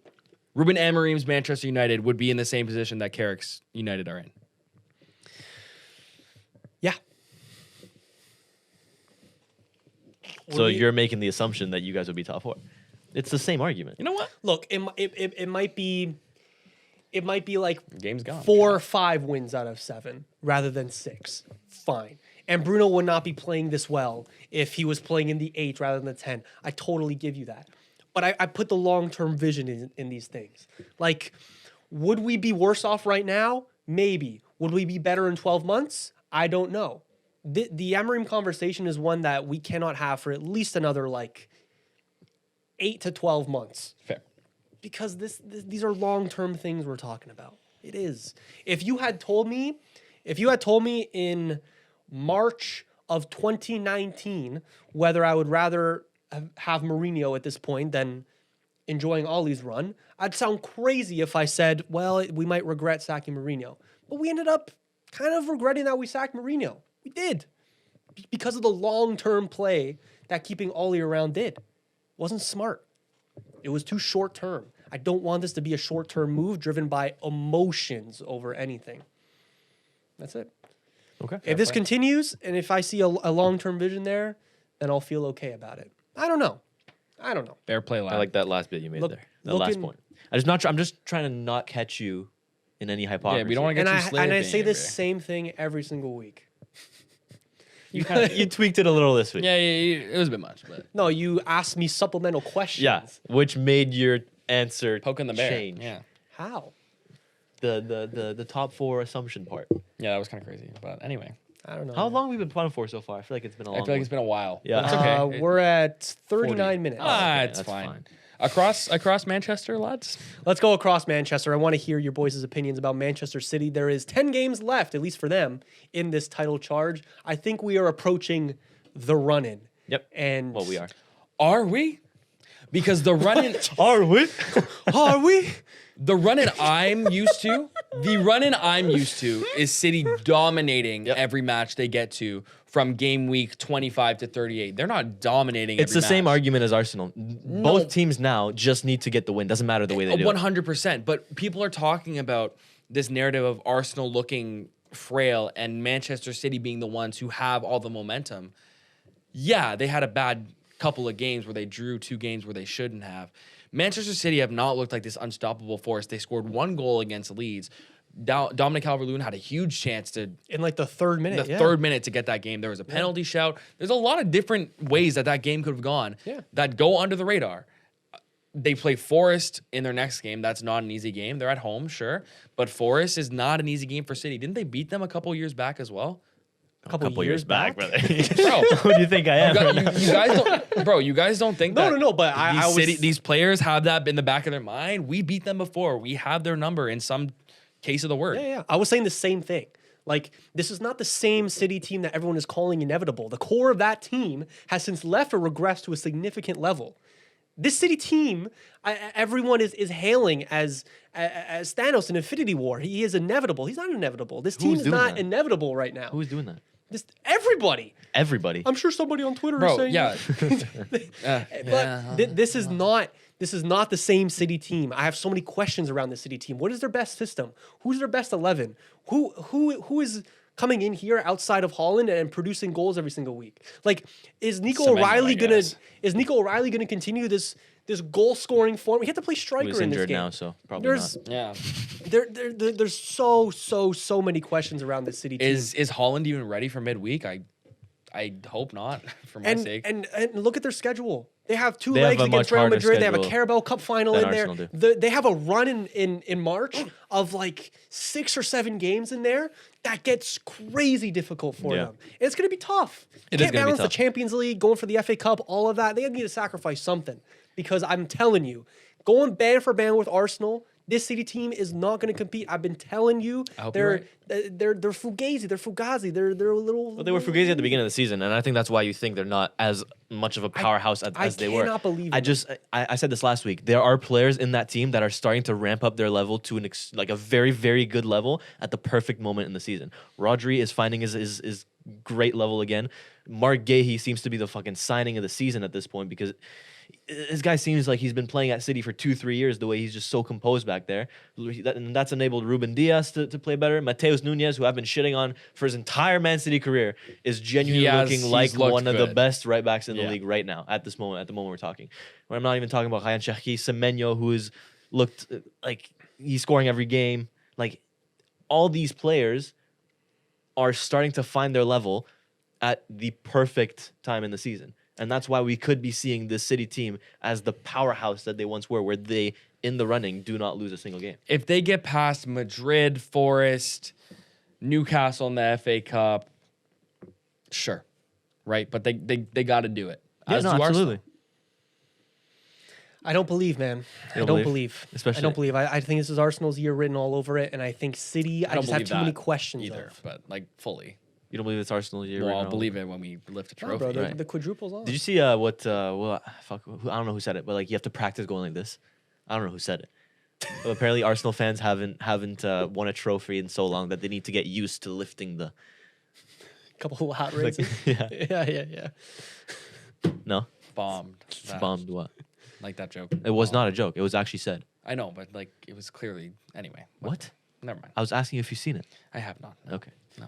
Manchester United would be in the same position that Carrick's United are in. Yeah. So we- you're making the assumption that you guys would be top four. It's the same argument. You know what? Look, it might be like Game's gone. 4 or 5 wins out of 7 rather than 6. Fine. And Bruno would not be playing this well if he was playing in the 8 rather than the 10. I totally give you that. But I put the long-term vision in these things. Like, would we be worse off right now? Maybe. Would we be better in 12 months? I don't know. The Amorim conversation is one that we cannot have for at least another, like, 8 to 12 months. Fair. Because these are long-term things we're talking about. It is. If you had told me in March of 2019 whether I would rather have Mourinho at this point than enjoying Ollie's run, I'd sound crazy if I said, well, we might regret sacking Mourinho. But we ended up kind of regretting that we sacked Mourinho. We did. Because of the long-term play that keeping Ollie around did. Wasn't smart. It was too short-term. I don't want this to be a short-term move driven by emotions over anything. That's it. Okay. If this continues and if I see a long-term vision there, then I'll feel okay about it. I don't know. Fair play, lad. I like that last bit you made Look- there. That last looking- point. I'm just trying to not catch you in any hypocrisy. Yeah, we don't want to get And you I say slaving this here. same thing every single week. You kind of You tweaked it a little this week. yeah, it was a bit much, but No, you asked me supplemental questions. Yeah, which made your answer poking the bear. change. Yeah, How? The top 4 assumption part. yeah, that was kind of crazy. But anyway, I don't know. How man. long have we been planning for so far? I feel like it's been a long I feel like one. it's been a while. Yeah. But it's okay. We're at 39 40. minutes. okay, It's that's fine. fine. Across Manchester, lads. Let's go across Manchester. I want to hear your boys' opinions about Manchester City. There is 10 games left, at least for them, in this title charge. I think we are approaching the run-in. Yep. And Well, we are. Are we? Because the run-in Are we? Are we? the run-in I'm used to, is City dominating Yep. every match they get to from game week 25 to 38. They're not dominating It's every the same match. argument as Arsenal. Both teams now just need to get the win. Doesn't matter the way they do it. 100%. But people are talking about this narrative of Arsenal looking frail and Manchester City being the ones who have all the momentum. Yeah, they had a bad couple of games where they drew 2 games where they shouldn't have. Manchester City have not looked like this unstoppable force. They scored 1 goal against Leeds. Dominic Calvert-Lewin had a huge chance to In like the third minute. the third minute to get that game. There was a penalty shout. There's a lot of different ways that game could have gone that go under the radar. They play Forest in their next game. That's not an easy game. They're at home, sure. But Forest is not an easy game for City. Didn't they beat them a couple years back as well? A couple years back, brother. Bro, Who do you think I am? you guys don't think No, that no, but I was... these players have that in the back of their mind. We beat them before. We have their number in some case of the word. Yeah. I was saying the same thing. Like, this is not the same City team that everyone is calling inevitable. The core of that team has since left or regressed to a significant level. This City team, everyone is hailing as Thanos in Infinity War. He is inevitable. He's not inevitable. This team is doing not that? inevitable right now. Who's doing that? Everybody. Everybody. I'm sure somebody on Twitter is Bro, saying yeah. But this is not the same City team. I have so many questions around the City team. What is their best system? Who's their best 11? Who is coming in here outside of Holland and producing goals every single week? Like, is Nico Semenyo, O'Reilly I gonna guess. continue this goal scoring form? We have to play striker Who's in this injured game. now, so probably There's not. Yeah. there's so many questions around this City team. Is Holland even ready for midweek? I hope not, for my sake. And look at their schedule. They have two They have legs a against much Real harder Madrid. They have a schedule Carabao Cup final than in there. Arsenal They have a run in March of like 6 or 7 games in there that gets crazy difficult for Yeah. them. And it's going to be tough. It You is can't gonna be balance the tough. Champions League, going for the FA Cup, all of that. They need to sacrifice something because I'm telling you, going band for band with Arsenal, this City team is not going to compete. I've been telling you, I hope you're they're Fugazi, they're Fugazi, they're a little. Well, they were Fugazi at the beginning of the season, and I think that's why you think they're not as much of a powerhouse as they were. I cannot believe it. I said this last week. There are players in that team that are starting to ramp up their level to like a very, very good level at the perfect moment in the season. Rodri is finding his great level again. Mark Gahey seems to be the fucking signing of the season at this point because this guy seems like he's been playing at City for 2-3 years, the way he's just so composed back there. And that's enabled Ruben Diaz to play better. Mateus Nunes, who I've been shitting on for his entire Man City career, is genuinely looking like one of the best right backs in the league right now at the moment we're talking. When I'm not even talking about Ryan Cherki, Semenyo, who has looked like he's scoring every game. Like, all these players are starting to find their level at the perfect time in the season. And that's why we could be seeing this City team as the powerhouse that they once were, where they, in the running, do not lose a single game. If they get past Madrid, Forest, Newcastle in the FA Cup, sure, right? But they got to do it. As do Arsenal. I don't believe, man. I don't don't believe? believe. I don't believe. I think this is Arsenal's year written all over it, and I think City. I don't just have believe too many that questions either, of. but like fully. You don't believe it's Arsenal's year? Well, right I'll now? believe it when we lift a No, trophy. bro, Right. the quadruples on. Did you see I don't know who said it, but like you have to practice going like this. I don't know who said it. But apparently Arsenal fans haven't won a trophy in so long that they need to get used to lifting the. couple of hot Like, raises? yeah. yeah. No, Bombed. that. bombed what? Like that joke. It was not a joke. It was actually said. I know, but like it was clearly anyway. What? Never mind. I was asking you if you've seen it. I have not. No. Okay. No.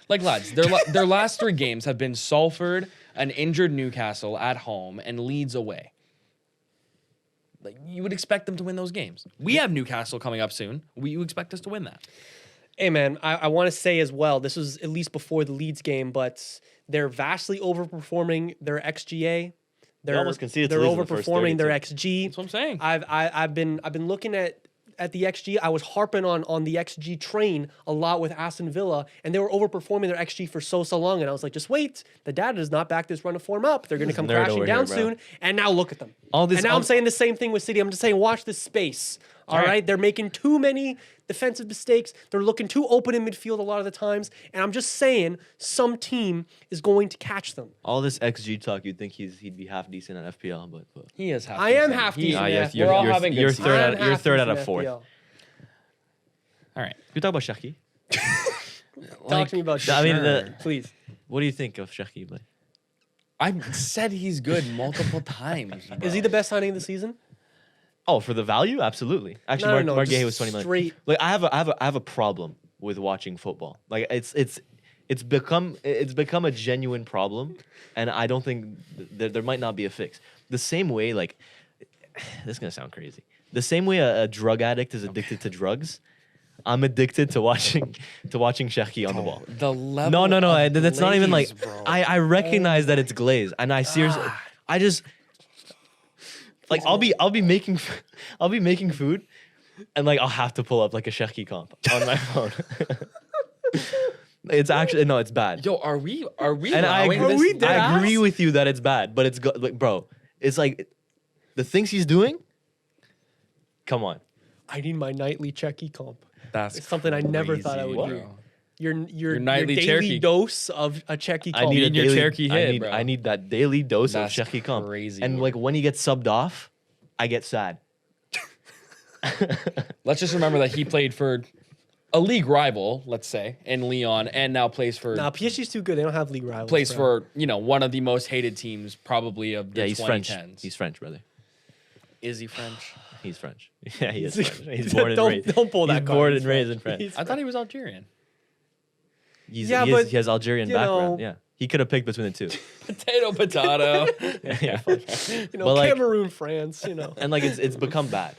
Like, lads, their last 3 games have been Salford, an injured Newcastle at home, and Leeds away. Like, you would expect them to win those games. We have Newcastle coming up soon. You expect us to win that. Hey, man, I want to say as well, this was at least before the Leeds game, but they're vastly overperforming their XGA. They're almost conceded to They're Leeds in the first overperforming 30 their too. XG. That's what I'm saying. I've been looking at the XG. I was harping on the XG train a lot with Aston Villa, and they were overperforming their XG for so long. And I was like, just wait, the data does not back this run of form up. They're going to come nerd crashing over down here, bro. soon. And now look at them. All and now I'm saying the same thing with City. I'm just saying, watch this space. All right, they're making too many defensive mistakes. They're looking too open in midfield a lot of the times, and I'm just saying some team is going to catch them. All this XG talk, you'd think he'd be half decent at FPL, but He is half I am decent. half He- decent. yes, We're all having good you're seasons. third I am out. You're half third out decent of fourth. FPL. All right. We talk about Shaki. Talk to me about I mean, Sure. Please. what do you think of Shaki? Like, I've said he's good multiple times. Is he the best signing of the season? oh, for the value, absolutely. Actually, No, Mark just Gay was 20 million. straight- Like, I have a problem with watching football. Like, it's become a genuine problem, and I don't think there might not be a fix. The same way, like, this is gonna sound crazy. The same way a drug addict is addicted to drugs, I'm addicted to watching Cherki on the ball. The level. No. of That's not even glaze, like bro. I recognize that it's glazed, and I seriously, I just like I'll be making food, and like I'll have to pull up like a Cherki comp on my phone. It's actually no, it's bad. Yo, are we? And I allowing agree, this? I agree with you that it's bad, but it's like, bro, it's like the things he's doing. Come on. I need my nightly Checky comp. That's It's something I never thought I crazy, would bro. do. Your nightly daily Cherky. dose of a Checky I comp. need a Need your daily, Cherokee hit, bro. I need that daily dose That's of Cherki comp. crazy And work. like when he gets subbed off, I get sad. Let's just remember that he played for a league rival, let's say, in Lyon, and now plays for Nah, PSG's too good. They don't have league rivals. plays bro. for one of the most hated teams probably of the Yeah, he's French. 2010s. He's French, brother. Is he French? He's French. Yeah, he is French. He's born and Don't- raised. don't pull that He's card. born He's and raised in French. France. He's I thought he was Algerian. Yeah, he but, has Algerian you background. know- Yeah, he could have picked between the two. Potato. Yeah. You know, But, like- Cameroon, France. You know. And like it's become bad.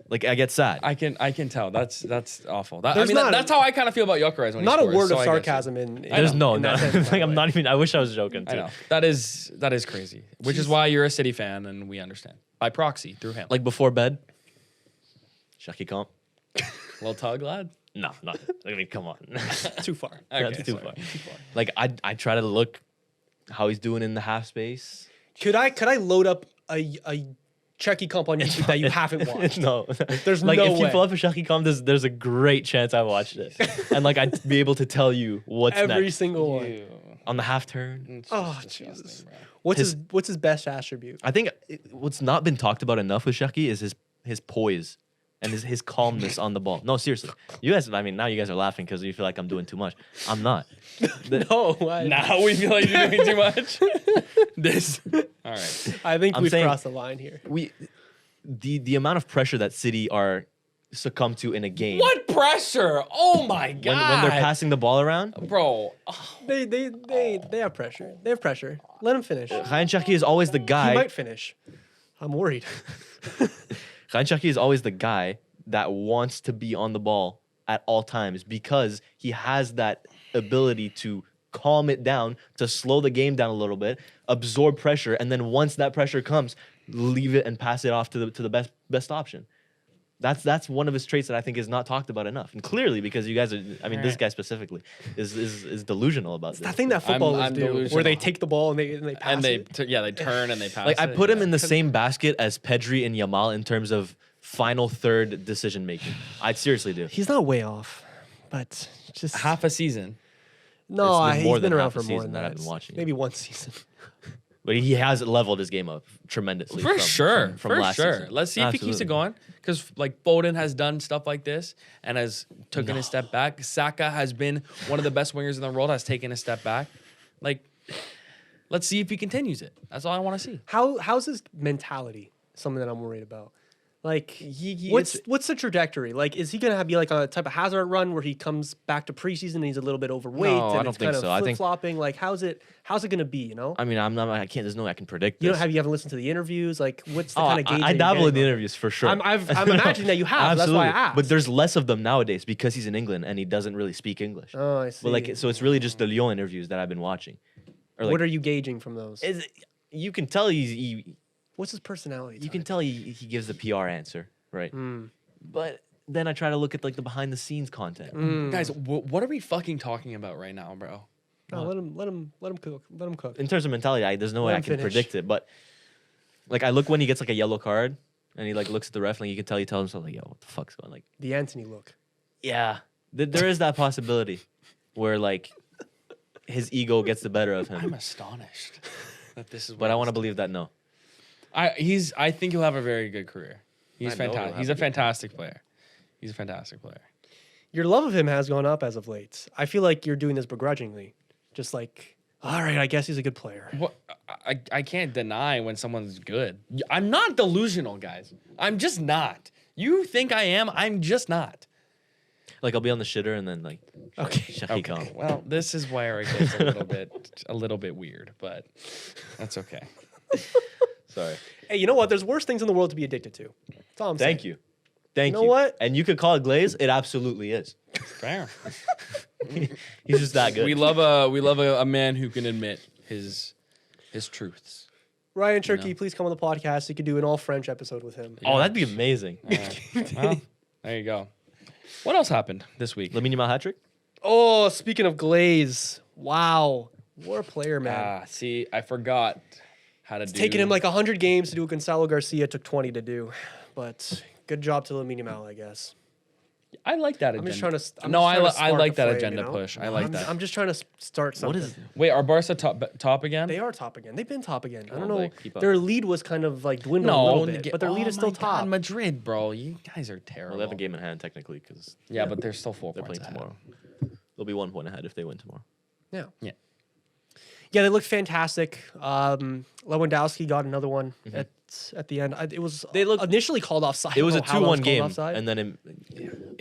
Like I get sad. I can tell. That's awful. I There's mean, not- that's how I kind of feel about Gyökeres when Not he a scores, word so of I guess it- sarcasm in There's know. no. that sense, by Like the I'm way. not even. I wish I was joking too. I know that is crazy. Which is why you're a City fan, and we understand by proxy through him. Like before bed. Shaki comp. Little tug lad. No, not. I mean, come on. Too far. That's too sorry. far. Like I try to look how he's doing in the half space. Could I load up a Checky comp on YouTube that you haven't watched? No, There's like no if you way. pull up a Shaki comp, there's a great chance I watched it, and like I'd be able to tell you what's Every next single one. Ew. on the half turn. It's Oh, just Jesus. disgusting, bro. What's his best attribute? I think what's not been talked about enough with Shaki is his poise and his calmness on the ball. No, seriously, you guys. I mean, now you guys are laughing because you feel like I'm doing too much. I'm not. No, Now we feel like you're doing too much. This. All right. I think I'm we've saying- crossed the line here. The amount of pressure that City are succumb to in a game What pressure? Oh my god. when they're passing the ball around. bro. They have pressure. They have pressure. Let him finish. Ryan Cherki is always the He guy. might finish. I'm worried. Ryan Cherki is always the guy that wants to be on the ball at all times because he has that ability to calm it down, to slow the game down a little bit, absorb pressure, and then once that pressure comes, leave it and pass it off to the best option. That's one of his traits that I think is not talked about enough, and clearly because you guys are. I mean, this Alright. guy specifically is delusional about this. I think that footballers I'm do, where delusional. they take the ball and they pass And they it. they turn and they pass. Like I it, put him yeah. in the same basket as Pedri and Yamal in terms of final third decision making. I seriously do. He's not way off, but just half a season. no. It's been more He's been than around half a for more season than that that. I've been watching it. Maybe one season. But he has leveled his game up tremendously. For sure. From For last sure. season. Let's see if he keeps it Absolutely. going. Because like Foden has done stuff like this and has taken a step back. Saka has been one of the best wingers in the world, has taken a step back. Like, let's see if he continues it. That's all I want to see. How's his mentality? Something that I'm worried about. Like, He- what's the trajectory? Like, is he gonna be like on a type of Hazard run where he comes back to preseason and he's a little bit overweight No, I and don't it's think kind of so. I think- flip-flopping? Like, how's it gonna be? You know, I mean, I can't. There's no way I can predict you this. haven't listened to the interviews. Like, what's the Oh, kind of gauge? I that you're dabble in the getting on? interviews for sure. I'm imagining that you have. That's why I asked. But there's less of them nowadays because he's in England and he doesn't really speak English. Oh, I see. But like, so it's really just the Lyon interviews that I've been watching. Or like, what are you gauging from those? you can tell he What's his personality? you can type? tell he gives the PR answer, right? But then I try to look at like the behind the scenes content. Guys, what are we fucking talking about right now, bro? No, let him cook. Let him cook. In terms of mentality, there's no way Let I him can finish. predict it. But like, I look when he gets like a yellow card and he like looks at the ref, and you can tell he tells himself like, "Yo, what the fuck's going?" Like, The Anthony look. yeah, there is that possibility where like his ego gets the better of him. I'm astonished that this is. But I want to believe that no. I think he'll have a very good career. He's I know he'll fantastic. have He's a a good fantastic player. He's a fantastic player. Your love of him has gone up as of late. I feel like you're doing this begrudgingly. Just like, all right, I guess he's a good player. What I can't deny when someone's good. I'm not delusional, guys. I'm just not. You think I am? I'm just not. Like, I'll be on the shitter and then like, Okay. Shahikam. Well, this is where it gets a little bit weird, but that's okay. Sorry. Hey, you know what? There's worse things in the world to be addicted to. That's all I'm saying. Thank you. Thank you. know what? And you could call it glaze. It absolutely is. Fair. He's just that good. We love a man who can admit his truths. Ryan Turkey, know. please come on the podcast. You could do an all French episode with him. Oh, that'd be amazing. Well, there you go. What else happened this week? Lamine Yamal hat trick. Oh, speaking of Glaze, wow, what a player, man. See, I forgot how to do. Taking him like 100 games to do what Gonzalo Garcia took 20 to do, but good job to Lamine Yamal, I guess. I like that agenda. I'm just trying to. I like that spark a agenda flame, push. I like that. I'm just trying to start something. What is? Wait, are Barca top again? They are top again. They've been top again. I on, don't know. Blake, keep up. Their lead was kind of like dwindling a little bit, but their lead is still top. God, Madrid, bro. You guys are Well, terrible. they have a game in hand technically because Yeah, but they're still 4 they're points playing ahead. tomorrow. They'll be 1 point ahead if they win tomorrow. Yeah. Yeah. Yeah, they looked fantastic. Lewandowski got another one at the end. It was They looked- initially called offside. It was a I don't know how that 2-1 called game, offside. and then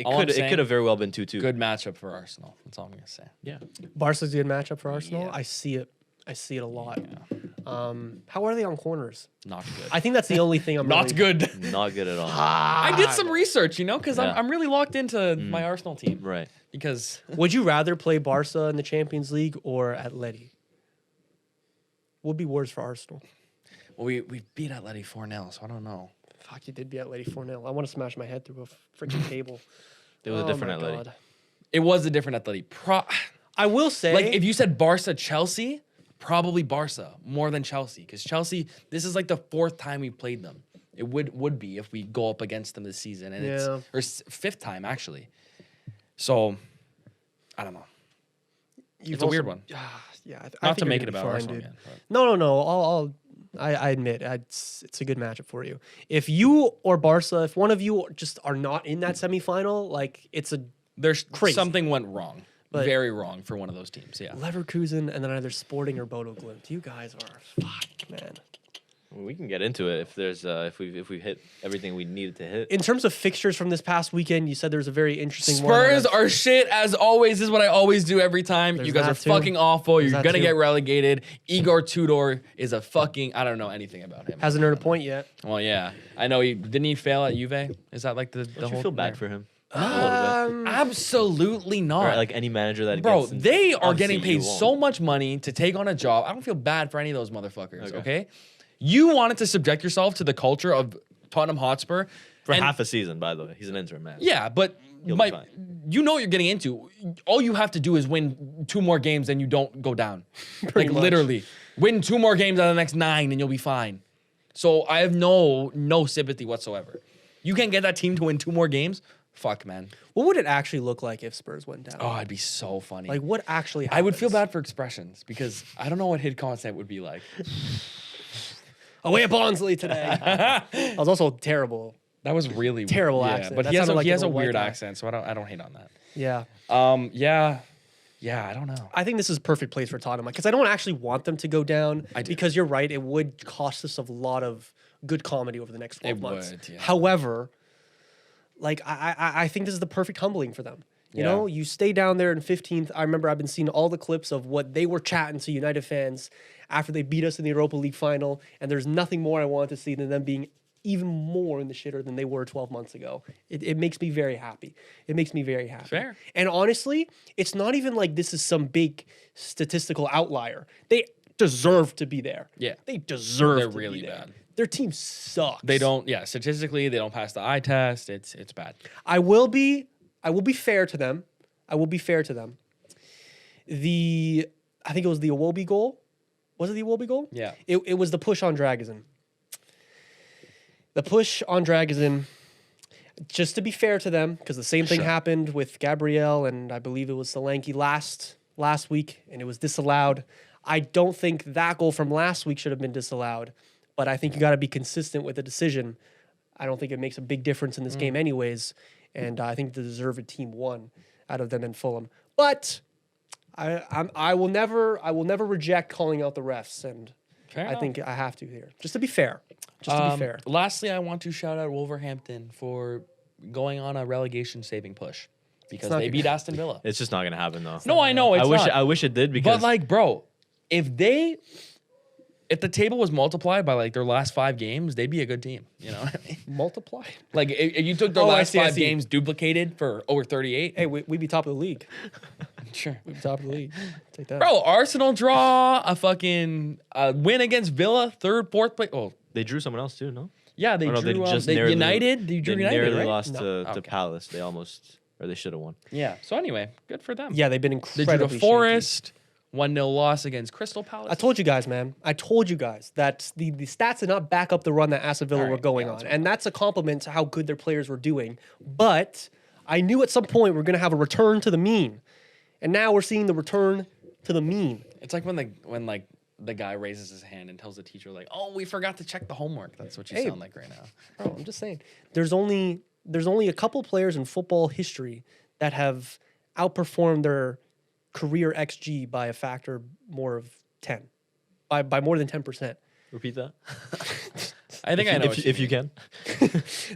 All I'm it saying- could have very well been 2-2. Good matchup for Arsenal. That's all I'm gonna say. Yeah. Barca's a good matchup for Arsenal. Yeah. I see it a lot. How are they on corners? Not good. I think that's the only thing I'm Not really, good. Not good at all. I did some research, because Yeah. I'm really locked into my Arsenal team. Right. Because Would you rather play Barca in the Champions League or Atleti? Would be worse for Arsenal. well, we beat Atleti 4-0, so I don't know. Fuck, you did be Atleti 4-0. I want to smash my head through a freaking table. It was a different my Atleti. God. It was a different Atleti. I will say, Like if you said Barca Chelsea, probably Barca more than Chelsea, because Chelsea. This is like the 4th time we played them. It would be if we go up against them this season, and Yeah. it's 5th time actually. So I don't know. you've It's a weird also- one. Yeah, I Not think to you're make gonna it be about fine, Arsenal dude. again. but- No. I admit it's a good matchup for you. If you or Barca, if one of you just are not in that semifinal, like it's a There's Crazy. something went wrong, But- very wrong for one of those teams. Yeah. Leverkusen and then either Sporting or Bodo Glimt. You guys are fuck, man. We can get into it if there's if we hit everything we needed to hit. In terms of fixtures from this past weekend, you said there's a very interesting one. Spurs are shit as always. This is what I always do every time. There's You guys that are too. fucking awful. There's You're that gonna too. get relegated. Igor Tudor is a fucking. I don't know anything about him. Hasn't earned a point yet. Well, yeah, I know. Didn't he fail at Juve? Is that like the Don't whole? you feel bad thing for him? there? Absolutely not. Or like any manager that Bro, gets in- they are obviously getting paid you won't. so much money to take on a job. I don't feel bad for any of those motherfuckers. Okay. Okay, you wanted to subject yourself to the culture of Tottenham Hotspur for and- half a season, by the way. He's an interim man. Yeah, but He'll be fine. you know what you're getting into. All you have to do is win 2 more games and you don't go down. Like much. literally, win 2 more games out of the next 9 and you'll be fine. So I have no sympathy whatsoever. You can't get that team to win 2 more games. Fuck, man. What would it actually look like if Spurs went down? Oh, it'd be so funny. Like what actually happens? I would feel bad for expressions because I don't know what his content would be like. Away at Barnsley today. I was also terrible. That was really Terrible yeah, accent. But That he has sounded like he has a a white weird guy. accent, so I don't hate on that. Yeah. Yeah, I don't know. I think this is a perfect place for Tottenham because I don't actually want them to go down. I do. Because you're right, it would cost us a lot of good comedy over the next 12 It months. would, yeah. However, like I think this is the perfect humbling for them. You Yeah. know, you stay down there in 15th. I remember I've been seeing all the clips of what they were chatting to United fans after they beat us in the Europa League final, and there's nothing more I want to see than them being even more in the shitter than they were 12 months ago. It makes me very happy. It makes me very happy. Fair. And honestly, it's not even like this is some big statistical outlier. They deserve to be there. Yeah. They deserve They're to really be there. bad. Their team sucks. They don't. Yeah, statistically, they don't pass the eye test. It's bad. I will be fair to them. I will be fair to them. I think it was the Iwobi goal. Was it the Iwobi goal? Yeah. It was the push on Dragusin. The push on Dragusin, just to be fair to them, because the same thing Sure. happened with Gabrielle and I believe it was Solanke last week, and it was disallowed. I don't think that goal from last week should have been disallowed, but I think you got to be consistent with the decision. I don't think it makes a big difference in this game anyways, and I think the deserved team won out of them and Fulham. But I will never reject calling out the refs, and Fair I enough. think I have to here, just to be fair. Just to be fair. Lastly, I want to shout out Wolverhampton for going on a relegation saving push because not they gonna- beat Aston Villa. It's just not gonna happen though. No, I know it's I not. wish it did because But like, bro, if the table was multiplied by like their last 5 games, they'd be a good team. You know what I mean? Multiply. Like if you took their Oh, I last see, I 5 see. games duplicated for over 38. Hey, we'd be top of the league. Sure. We'd be top of the league. Take that. Bro, Arsenal draw a fucking win against Villa, 3rd, 4th place. Oh, they drew someone else too. No, yeah, they Or no, drew just they narrowly- United. They drew they United, narrowly right? lost No. to Okay. Palace. They almost, or they should have won. Yeah. So anyway, good for them. Yeah, they've been They incredibly drew to shaky. Forest, 1-0 loss against Crystal Palace. I told you guys, man. I told you guys that the stats did not back up the run that Aston Villa All were right, going yeah, on. let's move And that's a compliment to how good their players were doing. But I knew at some point we're going to have a return to the mean. And now we're seeing the return to the mean. It's like when the guy raises his hand and tells the teacher like, "Oh, we forgot to check the homework." That's what you Hey. sound like right now. Bro, I'm just saying. There's only a couple players in football history that have outperformed their career XG by a factor more of 10. By more than 10%. Repeat that. I think I know. if you can.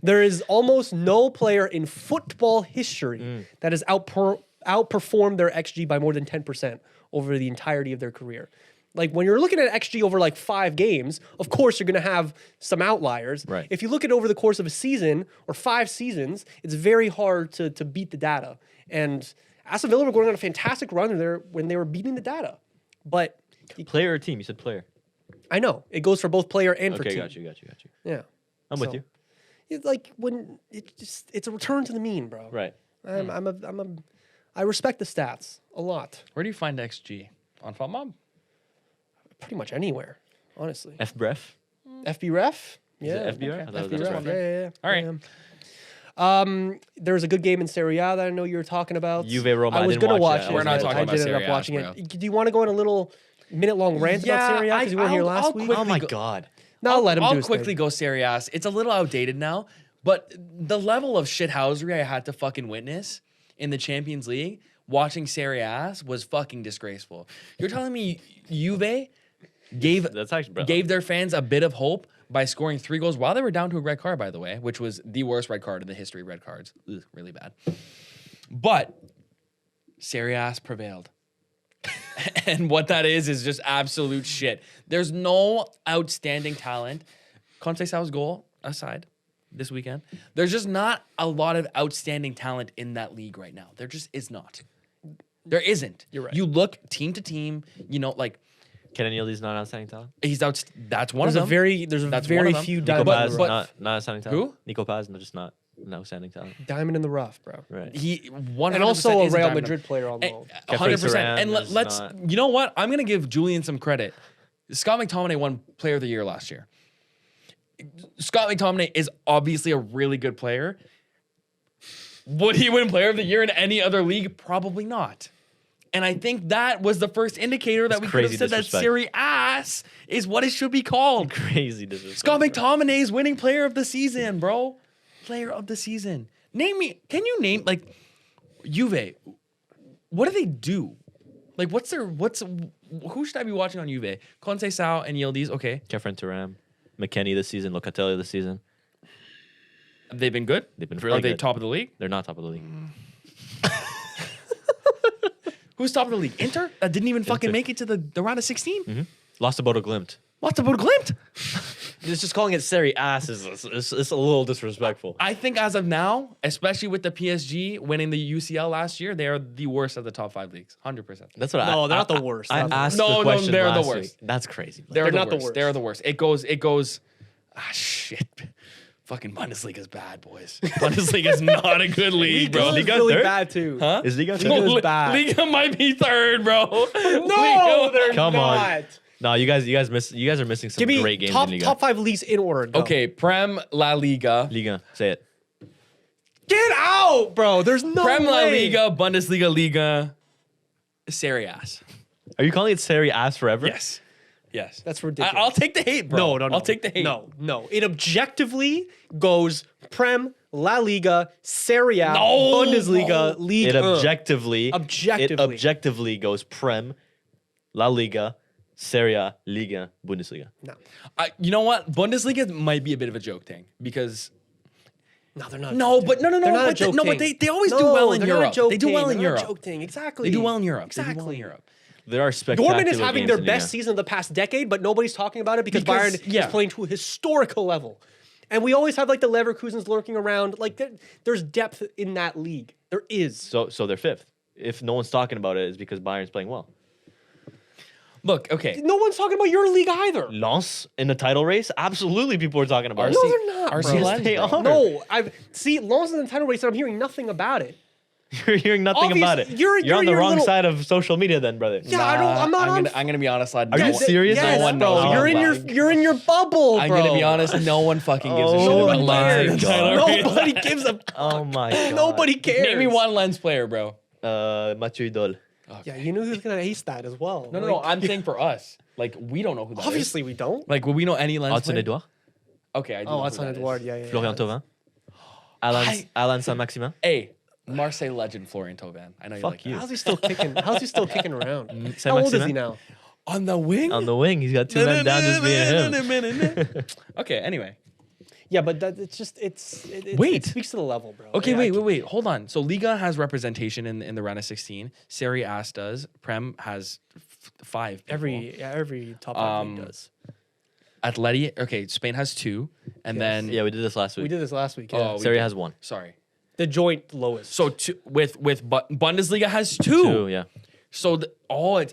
There is almost no player in football history that has outperformed their XG by more than 10% over the entirety of their career. Like when you're looking at XG over like 5 games, of course you're going to have some outliers. Right. If you look at over the course of a season or 5 seasons, it's very hard to beat the data. And Aston Villa were going on a fantastic run there when they were beating the data. But Player or team? You said player. I know it goes for both player and for Okay, team. got you. Yeah. I'm with So, you. It's like when it's a return to the mean, bro. Right. I respect the stats a lot. Where do you find XG on FotMob? Pretty much anywhere, honestly. FBref. FB Ref? Yeah. it FBR? I thought it was FB just Ref. Ref. Yeah. All right. There's a good game in Serie A that I know you were talking about. Juve Roma, I I was didn't gonna watch watch it. it. We're not talking I about did end Serie up A, watching bro. it. Do you want to go on a little minute-long rant about Serie A? Because you weren't here last week. quickly Oh my go- god. No, I'll let him do I'll his quickly thing. go Serie A. It's a little outdated now, but the level of shithousery I had to fucking witness in the Champions League watching Serie A was fucking disgraceful. You're telling me Juve That's actually bro. gave their fans a bit of hope by scoring 3 goals while they were down to a red card, by the way, which was the worst red card in the history of red cards. Ugh, really bad. But Serie A prevailed. And what that is just absolute shit. There's no outstanding talent. Conceição's goal aside this weekend, there's just not a lot of outstanding talent in that league right now. There just is not. There isn't. You're right. You look team to team, like Kenan Yildiz not outstanding talent. he's out. That's one There's of a them. very That's very one of them. few Nico diamond but- in Paz the but- rough. not outstanding talent. Who? Nico Paz, just not an outstanding talent. Diamond in the rough, bro. Right. He 100% And also a is Real diamond. Madrid player on loan. 100%. And Thuram is let's, not- you know what? I'm going to give Julian some credit. Scott McTominay won Player of the Year last year. Scott McTominay is obviously a really good player. Would he win Player of the Year in any other league? Probably not. And I think that was the first indicator that That's we could have crazy said that disrespect. Serie A is what it should be called. Crazy disrespect. Scott bro. McTominay is winning Player of the Season, bro. Player of the Season. Can you name, like, Juve? What do they do? Like, who should I be watching on Juve? Conceição and Yildiz, okay. Kefren Turam. McKennie this season, Locatelli this season. They've been good. They've been really Are they good. top of the league? They're not top of the league. Who's top of the league? Inter? That didn't even fucking Inter. make it to the round of 16. Lost to Bodo Glimt. What's about Glimt? Just calling it Serie A is a little disrespectful. I think as of now, especially with the PSG winning the UCL last year, they are the worst of the top 5 leagues. 100%. That's what No, they're not the worst. I They're not the asked worst. the No, question they're the last worst. week. That's crazy. They're not the worst. worst. They're the worst. It goes. Shit. Fucking Bundesliga's bad, boys. Bundesliga's not a good league, bro. Liga's Liga really third? bad too. Huh? Is Liga Liga is third? bad. Liga might be third, bro. No, they're Come on. not. No, you guys are missing some Give me great games top in Liga. top 5 leagues in order. Go. Okay, Prem, La Liga. Liga, say it. Get out, bro. There's no Prem, La way. Liga, Bundesliga, Liga, Serie A. Are you calling it Serie A forever? Yes. Yes. That's ridiculous. I'll take the hate, bro. No. I'll take the hate. No. It objectively goes Prem, La Liga, Serie A, No, Bundesliga, no. League. It objectively goes Prem, La Liga, Serie A, Liga, Bundesliga. No, You know what? Bundesliga might be a bit of a joke thing because they're not. no, but no. They're not a But joke no, but thing. they always do well in they're not a Europe. joke They do thing. well in They're not a Europe. joke thing. Exactly. They do well in Europe. They do well in Exactly. Europe. There are spectacular Dortmund is having games their in best Liga. season of the past decade, but nobody's talking about it because Because, Bayern yeah. is playing to a historical level. And we always have like the Leverkusens lurking around. Like there's depth in that league. There is. So they're fifth. If no one's talking about it, it's because Bayern's playing well. Look, okay. No one's talking about your league either. Lens in the title race? Absolutely, people are talking about it. No, they're not. RC bro. Lens, They bro. are. No, I've see Lens in the title race, and I'm hearing nothing about it. You're hearing nothing Obvious- about it. you're on the your wrong little- side of social media, then, brother. Yeah, I'm not on. I'm gonna be honest. Are you serious? Yes, No one bro. knows. You're in Oh your my you're in your bubble, bro. I'm gonna be honest. No one fucking gives a shit Oh about my Lens. in the title God. race. Nobody gives a. Oh my god. Nobody cares. Name me one Lens player, bro. Mathieu Idol. Yeah, you knew who was gonna ace that as well. No. Like, I'm saying for us. Like we don't know who that is. obviously we don't. Like, will we know any Lens Hudson player? Edouard. Okay, I do. Oh, know that's who on that is. Edouard. Yeah. Florian Thauvin. I- Alan Saint-Maximin. Hey, Marseille legend Florian Thauvin. I know you Fuck like you. that. How's he still kicking? How's he still kicking around? How old is Saint-Maximin? he now? On the wing. On the wing, he's got two men down just being him. Okay. Anyway. Yeah, but it's just it Wait. speaks to the level, bro. Okay. Yeah, Wait. Hold on. So Liga has representation in the round of 16. Serie A does. Prem has 5. People. Every top 5 league does. Atleti. Okay. Spain has 2, and Yes. then Yeah, we did this last week. We did this last week. Oh, Yeah. we Serie did. has 1. Sorry. The joint lowest. So with Bundesliga has 2. 2, yeah. So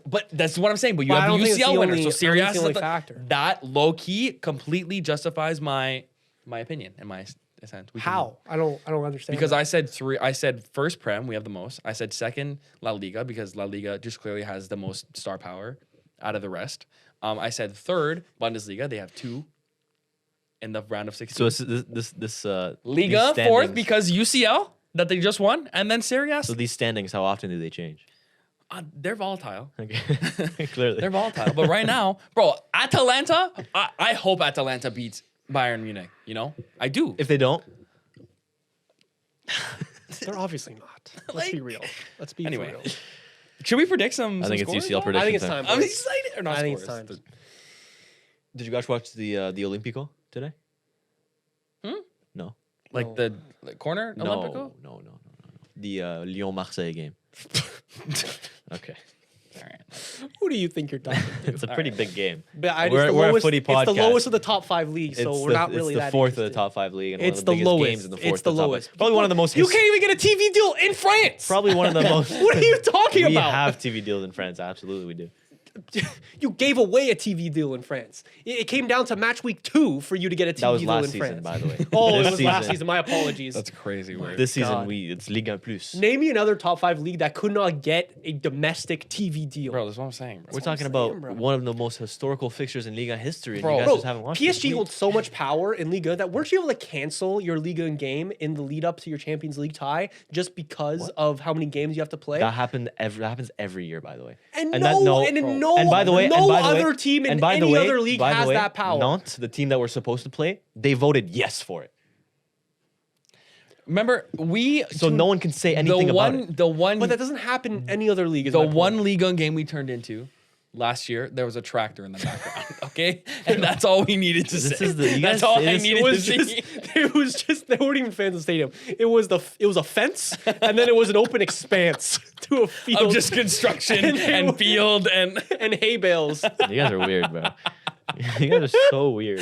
but that's what I'm saying. But you But I have don't the think it's UCL the winner. only- So I Serie don't A think it's the is only factor. that low key completely justifies my opinion and my assent. We can- How? I don't understand. Because that. I said 3. I said first Prem, we have the most. I said second La Liga because La Liga just clearly has the most star power out of the rest. I said third Bundesliga. They have 2 in the round of 16. So this Liga these fourth standings- because UCL that they just won, and then Serie A. So these standings, how often do they change? They're volatile. Okay, clearly. They're volatile. But right now, bro, Atalanta. I hope Atalanta beats Bayern Munich. You know, I do. If they don't, they're obviously not. Let's be real. Let's be Anyway. real. Should we predict some? I think it's scores, UCL though? prediction I think it's time. time. I'm boys. excited. Or not I think it's scores. time. Did you guys watch the Olympico today? Hmm? No. Like No. the corner Olympico. No. The Lyon-Marseille game. Okay. All right. Who do you think you're talking to? It's a pretty big game. But We're a footy It's the podcast. lowest of the top 5 leagues, so we're not really it's the that fourth of the interested. top 5 league and It's one of the the biggest lowest. games in the It's fourth. the to top five. lowest. Probably one of the most. You can't even get a TV deal in France. Probably one of the most. What are you talking we about? have TV deals in France. Absolutely, we do. You gave away a TV deal in France. It came down to match week 2 for you to get a TV That was deal last in season, France. by the way. Oh, This it was last season. My apologies. That's crazy. Word. This season, God. it's Ligue 1 Plus. Name me another top 5 league that could not get a domestic TV deal. Bro, that's what I'm saying. Bro. We're talking saying, about bro. one of the most historical fixtures in Liga history, and Bro. you guys Bro, just haven't watched it. PSG holds so much power in Liga that weren't you able to cancel your Liga game in the lead up to your Champions League tie just because of how many games you have to play? That happens every year, by the way. And that- no by the way, no and by the way- other team in and by the any way- other league by the has way, that power. Nantes, the team that we're supposed to play, they voted yes for it. Remember, So no one can say anything about it. The one, But that doesn't happen in any other league. Is the my point. one Liga game we turned into last year, there was a tractor in the background. okay? And that's all we needed to say. That's all I needed to see. It was just they weren't even fans of the stadium. It was a fence, and then it was an open expanse to a field Of just construction and field and hay bales. You guys are weird, bro. You guys are so weird.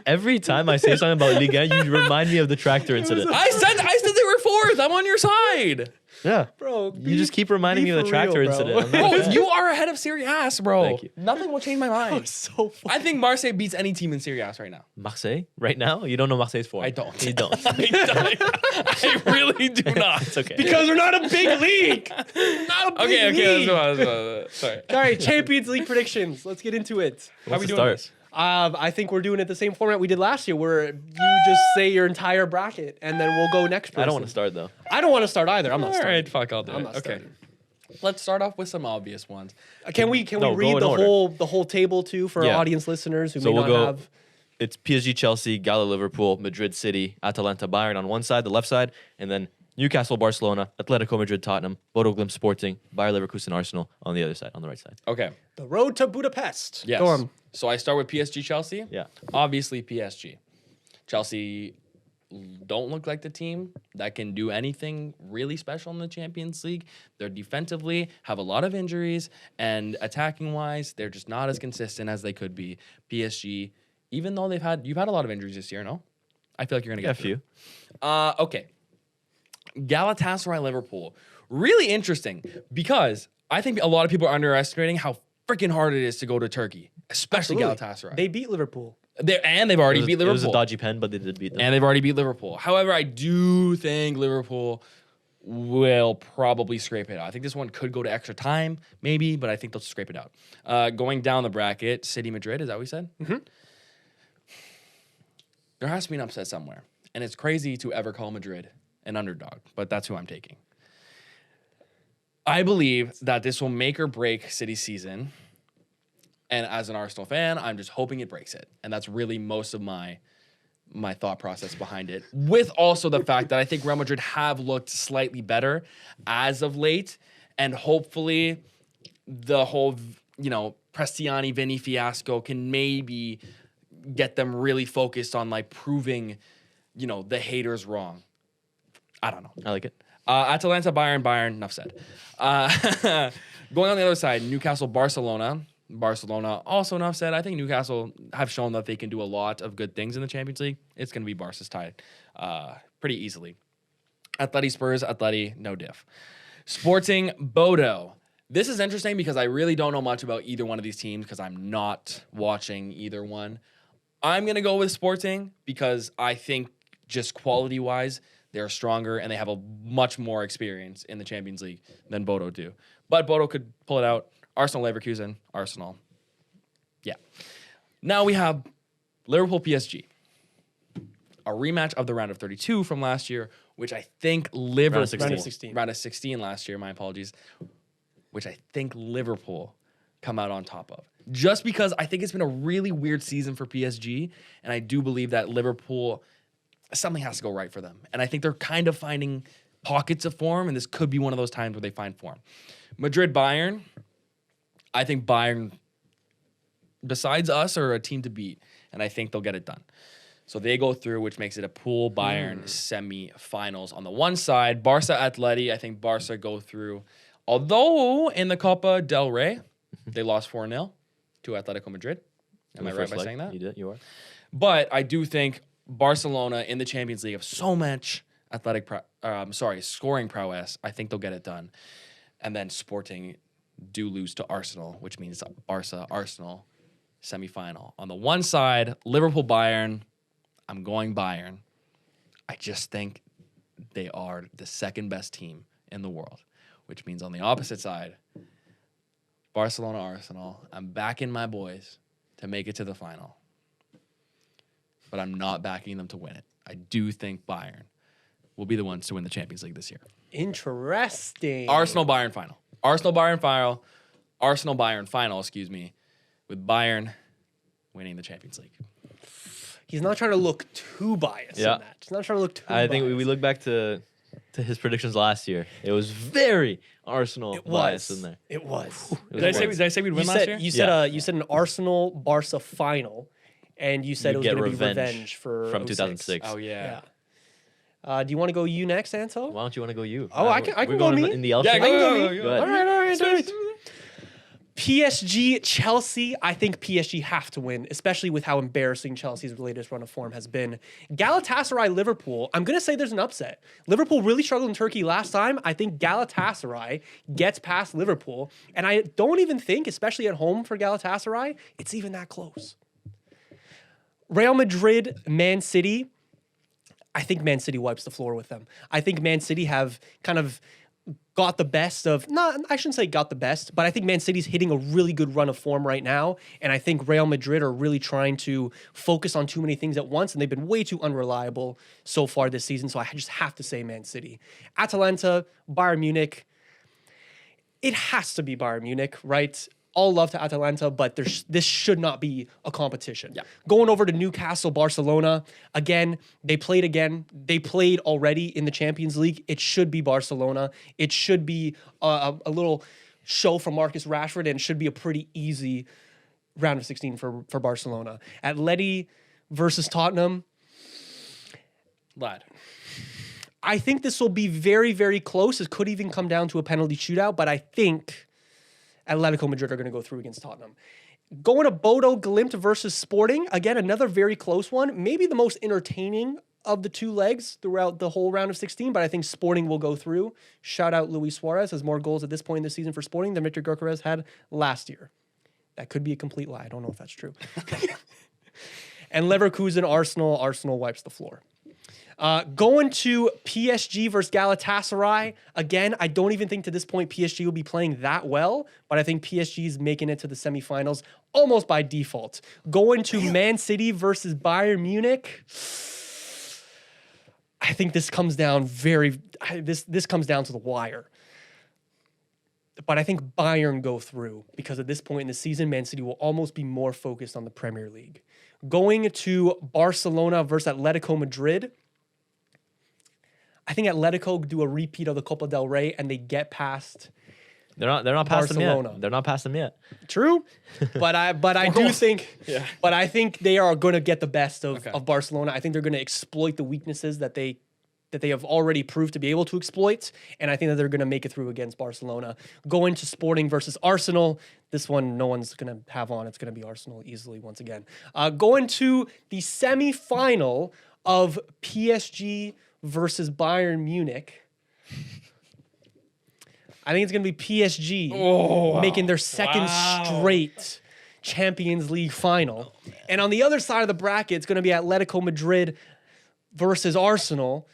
Every time I say something about Ligue 1, you remind me of the tractor incident. I said they were fourth. I'm on your side. Yeah. Bro, You just keep reminding me of the for tractor real, bro. incident. I'm not Bro, a fan. you are ahead of Serie A, bro. Thank you. Nothing will change my mind. so funny. I think Marseille beats any team in Serie A right now. Marseille? Right now? You don't know Marseille's form. I don't. You don't. I really do not. It's okay. Because we're not a big league. Not a big Okay, league. let's go on. Sorry. All right, Champions League predictions. Let's get into it. How we the doing start? this? I think we're doing it the same format we did last year, where you just say your entire bracket, and then we'll go next person. I don't want to start, though. I don't want to start either. I'm not All starting. right, fuck, I'll do I'm it. not Okay. starting. Let's start off with some obvious ones. Can we No, read go in the order. whole table too for Yeah. our audience listeners who So may we'll not go- have? It's PSG, Chelsea, Gala, Liverpool, Madrid City, Atalanta, Bayern on one side, the left side, and then Newcastle, Barcelona, Atletico Madrid, Tottenham, Bodo Glimt, Sporting, Bayer Leverkusen, Arsenal on the other side, on the right side. Okay. The road to Budapest. Yes. Go on. So I start with PSG, Chelsea. Yeah. Obviously PSG. Chelsea don't look like the team that can do anything really special in the Champions League. They're defensively have a lot of injuries, and attacking wise, they're just not as consistent as they could be. PSG, even though you've had a lot of injuries this year, no? I feel like you're gonna Yeah, get a few. through. Okay. Galatasaray, Liverpool. Really interesting because I think a lot of people are underestimating how freaking hard it is to go to Turkey, especially Absolutely. Galatasaray. They beat Liverpool. They've already beat It was Liverpool. a dodgy pen, but they did beat them. And they've already beat Liverpool. However, I do think Liverpool will probably scrape it out. I think this one could go to extra time, maybe, but I think they'll scrape it out. Going down the bracket, City, Madrid, is that what we said? Mm-hmm. There has to be an upset somewhere. And it's crazy to ever call Madrid an underdog, but that's who I'm taking. I believe that this will make or break City's season. And as an Arsenal fan, I'm just hoping it breaks it. And that's really most of my thought process behind it. With also the fact that I think Real Madrid have looked slightly better as of late. And hopefully the whole, Prestiani, Vinny fiasco can maybe get them really focused on like proving, the haters wrong. I don't know. I like it. Atalanta, Bayern, enough said. Going on the other side, Newcastle, Barcelona, also enough said. I think Newcastle have shown that they can do a lot of good things in the Champions League. It's going to be Barca's tied pretty easily. Atleti, Spurs, Atleti, no diff. Sporting, Bodo. This is interesting because I really don't know much about either one of these teams because I'm not watching either one. I'm going to go with Sporting because I think just quality-wise, they're stronger and they have a much more experience in the Champions League than Bodo do. But Bodo could pull it out. Arsenal, Leverkusen, Arsenal. Yeah. Now we have Liverpool, PSG. A rematch of the round of 32 from last year, which I think Liverpool... Round of 16. Round of 16 last year, my apologies. Which I think Liverpool come out on top of. Just because I think it's been a really weird season for PSG, and I do believe that Liverpool... something has to go right for them. And I think they're kind of finding pockets of form, and this could be one of those times where they find form. Madrid, Bayern. I think Bayern, besides us, are a team to beat, and I think they'll get it done. So they go through, which makes it a pool Bayern semi-finals. On the one side, Barca, Atleti. I think Barca go through. Although in the Copa del Rey, they lost 4-0 to Atletico Madrid. Am I right by saying that? You did. You are. But I do think Barcelona in the Champions League have so much scoring prowess. I think they'll get it done. And then Sporting do lose to Arsenal, which means Barca, Arsenal, semifinal. On the one side, Liverpool, Bayern. I'm going Bayern. I just think they are the second best team in the world, which means on the opposite side, Barcelona, Arsenal. I'm backing my boys to make it to the final. But I'm not backing them to win it. I do think Bayern will be the ones to win the Champions League this year. Interesting. Arsenal, Bayern final. Arsenal, Bayern final. Arsenal, Bayern final, with Bayern winning the Champions League. He's not trying to look too biased in that. He's not trying to look too I think we biased. look back to to his predictions last year. It was very Arsenal bias in there. It was. Did I say we'd win last year? You said Yeah. you said an Arsenal Barca final, and you said You it was get going to be revenge revenge for from 06. 2006. Oh yeah. Yeah. Do you want to go you next, Anto? Why don't you want to go you? Oh, I can We're go going me. in the L Yeah, shape? go, I can go, go go, me. go. ahead. All right, all right. PSG, Chelsea. I think PSG have to win, especially with how embarrassing Chelsea's latest run of form has been. Galatasaray, Liverpool. I'm going to say there's an upset. Liverpool really struggled in Turkey last time. I think Galatasaray gets past Liverpool. And I don't even think, especially at home for Galatasaray, it's even that close. Real Madrid, Man City. I think Man City wipes the floor with them. I think Man City have kind of got the best of, I shouldn't say got the best, but I think Man City's hitting a really good run of form right now. And I think Real Madrid are really trying to focus on too many things at once. And they've been way too unreliable so far this season. So I just have to say Man City. Atalanta, Bayern Munich. It has to be Bayern Munich, right? All love to Atalanta, but this should not be a competition. Yeah. Going over to Newcastle, Barcelona, again. They played already in the Champions League. It should be Barcelona. It should be a little show from Marcus Rashford, and it should be a pretty easy round of 16 for Barcelona. Atleti versus Tottenham. Lad. I think this will be very, very close. It could even come down to a penalty shootout, but I think Atletico Madrid are going to go through against Tottenham. Going to Bodo Glimt versus Sporting. Again, another very close one. Maybe the most entertaining of the two legs throughout the whole round of 16, but I think Sporting will go through. Shout out Luis Suarez, has more goals at this point in the season for Sporting than Victor Gyökeres had last year. That could be a complete lie. I don't know if that's true. And Leverkusen, Arsenal. Arsenal wipes the floor. Going to PSG versus Galatasaray. Again, I don't even think to this point PSG will be playing that well, but I think PSG is making it to the semifinals almost by default. Going to Man City versus Bayern Munich. I think this comes down this comes down to the wire. But I think Bayern go through because at this point in the season, Man City will almost be more focused on the Premier League. Going to Barcelona versus Atletico Madrid. I think Atletico do a repeat of the Copa del Rey and they get past. They're not past them Barcelona. yet. They're not past them yet. True, but I do think, Yeah. but I think they are going to get the best of Okay. Barcelona. I think they're going to exploit the weaknesses that they have already proved to be able to exploit, and I think that they're going to make it through against Barcelona. Going to Sporting versus Arsenal. This one, no one's going to have on. It's going to be Arsenal easily once again. Going to the semi-final of PSG versus Bayern Munich. I think it's going to be PSG making their second straight Champions League final. And on the other side of the bracket, it's going to be Atletico Madrid versus Arsenal.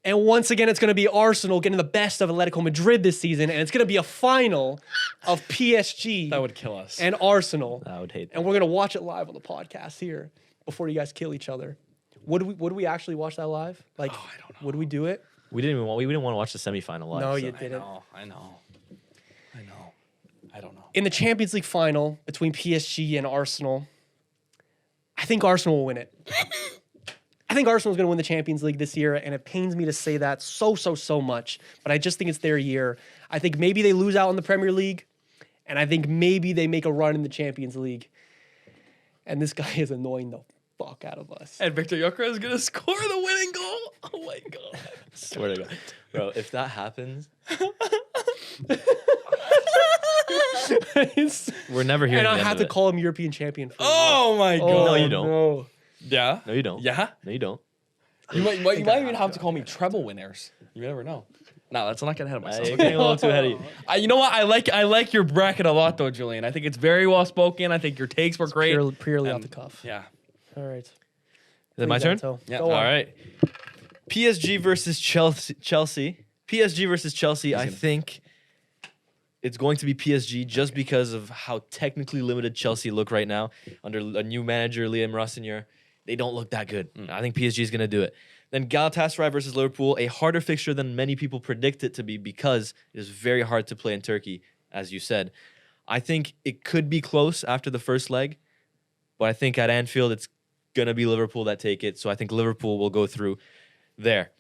And once again, it's going to be Arsenal getting the best of Atletico Madrid this season. And it's going to be a final of PSG That would kill us. and Arsenal. I would hate that. And we're going to watch it live on the podcast here before you guys kill each other. Would we actually watch that live? Like, I don't know. would we do it? We didn't want to watch the semifinal live. No, so. you I didn't. know. I don't know. In the Champions League final between PSG and Arsenal, I think Arsenal will win it. I think Arsenal's going to win the Champions League this year, and it pains me to say that so much, but I just think it's their year. I think maybe they lose out in the Premier League, and I think maybe they make a run in the Champions League. And this guy is annoying the fuck out of us. And Victor Gyökeres is gonna score the winning goal. Oh my god! Swear to God, bro. If that happens, we're never hearing. And I the end have of to it. call him European champion. For Oh my god! No, you don't. No. Yeah. No, you don't. Yeah. No, you don't. You might even have to call me treble winners. You never know. No, let's not get ahead of myself. You're getting a little too ahead of you. You know what? I like your bracket a lot though, Julian. I think it's very well spoken. I think your takes were great. Purely off And- the cuff. Yeah. All right. Is it my turn? Anto. Yeah. Go All on. right. PSG versus Chelsea. PSG versus Chelsea. I think it's going to be PSG just because of how technically limited Chelsea look right now under a new manager, Liam Rossignol. They don't look that good. I think PSG is going to do it. Then Galatasaray versus Liverpool, a harder fixture than many people predict it to be because it is very hard to play in Turkey, as you said. I think it could be close after the first leg, but I think at Anfield it's going to be Liverpool that take it. So I think Liverpool will go through there.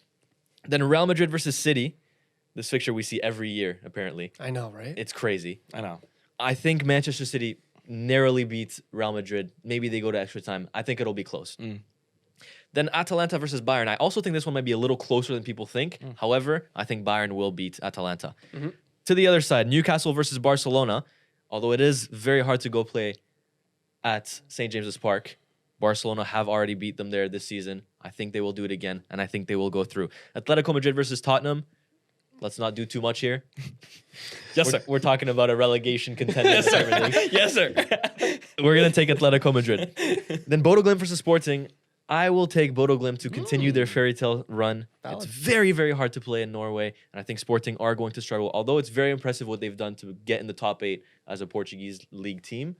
Then Real Madrid versus City. This fixture we see every year, apparently. I know, right? It's crazy. I know. I think Manchester City narrowly beats Real Madrid. Maybe they go to extra time. I think it'll be close. Then Atalanta versus Bayern. I also think this one might be a little closer than people think. However, I think Bayern will beat Atalanta. To the other side, Newcastle versus Barcelona. Although it is very hard to go play at St. James's Park, Barcelona have already beat them there this season. I think they will do it again, and I think they will go through. Atletico Madrid versus Tottenham. Let's not do too much here. Yes, sir. We're talking about a relegation contender. Yes, sir. Yes, sir. We're going to take Atletico Madrid. Then Bodo Glimt versus Sporting. I will take Bodo Glimt to continue their fairy tale run. Valid. It's very, very hard to play in Norway, and I think Sporting are going to struggle. Although it's very impressive what they've done to get in the top 8 as a Portuguese league team.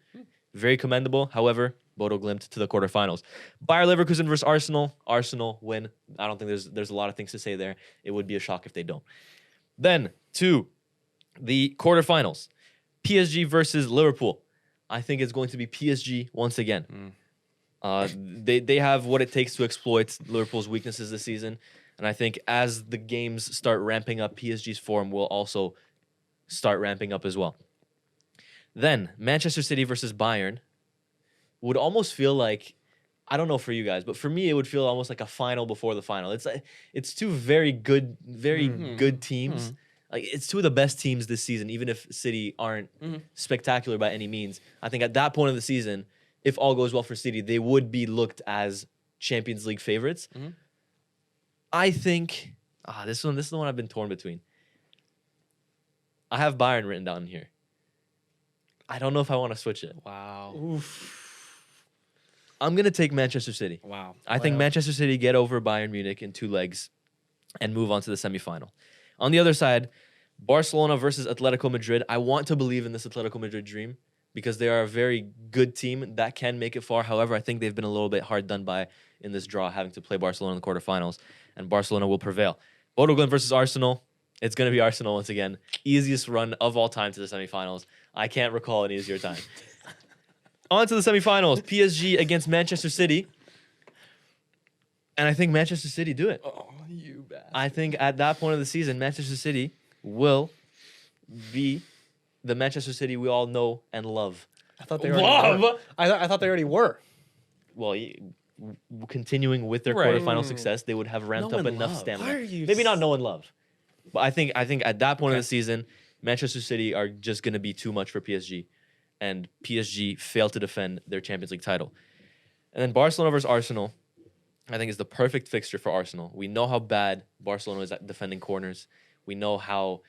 Very commendable. However, Bodo Glimt to the quarterfinals. Bayer Leverkusen versus Arsenal. Arsenal win. I don't think there's a lot of things to say there. It would be a shock if they don't. Then to the quarterfinals. PSG versus Liverpool. I think it's going to be PSG once again. They have what it takes to exploit Liverpool's weaknesses this season. And I think as the games start ramping up, PSG's form will also start ramping up as well. Then Manchester City versus Bayern would almost feel like, I don't know for you guys, but for me, it would feel almost like a final before the final. It's two very good teams. Like it's two of the best teams this season, even if City aren't spectacular by any means. I think at that point of the season, if all goes well for City, they would be looked as Champions League favorites. I think this is the one I've been torn between. I have Bayern written down here. I don't know if I want to switch it. Wow. I'm going to take Manchester City. Wow. I think Manchester City get over Bayern Munich in 2 legs and move on to the semifinal. On the other side, Barcelona versus Atletico Madrid. I want to believe in this Atletico Madrid dream because they are a very good team that can make it far. However, I think they've been a little bit hard done by in this draw, having to play Barcelona in the quarterfinals, and Barcelona will prevail. Bodo Glimt versus Arsenal. It's going to be Arsenal once again. Easiest run of all time to the semifinals. I can't recall an easier time. On to the semifinals. PSG against Manchester City. And I think Manchester City do it. Oh, you bastard. I think at that point of the season, Manchester City will be the Manchester City we all know and love. I thought they already were. Love? I thought they already were. Well, continuing with their Right. quarterfinal success, they would have ramped Know up and enough love. stamina. Why are you Maybe not know and love. But I think at that point of Okay. the season, Manchester City are just going to be too much for PSG. And PSG failed to defend their Champions League title. And then Barcelona versus Arsenal, I think is the perfect fixture for Arsenal. We know how bad Barcelona is at defending corners. We know how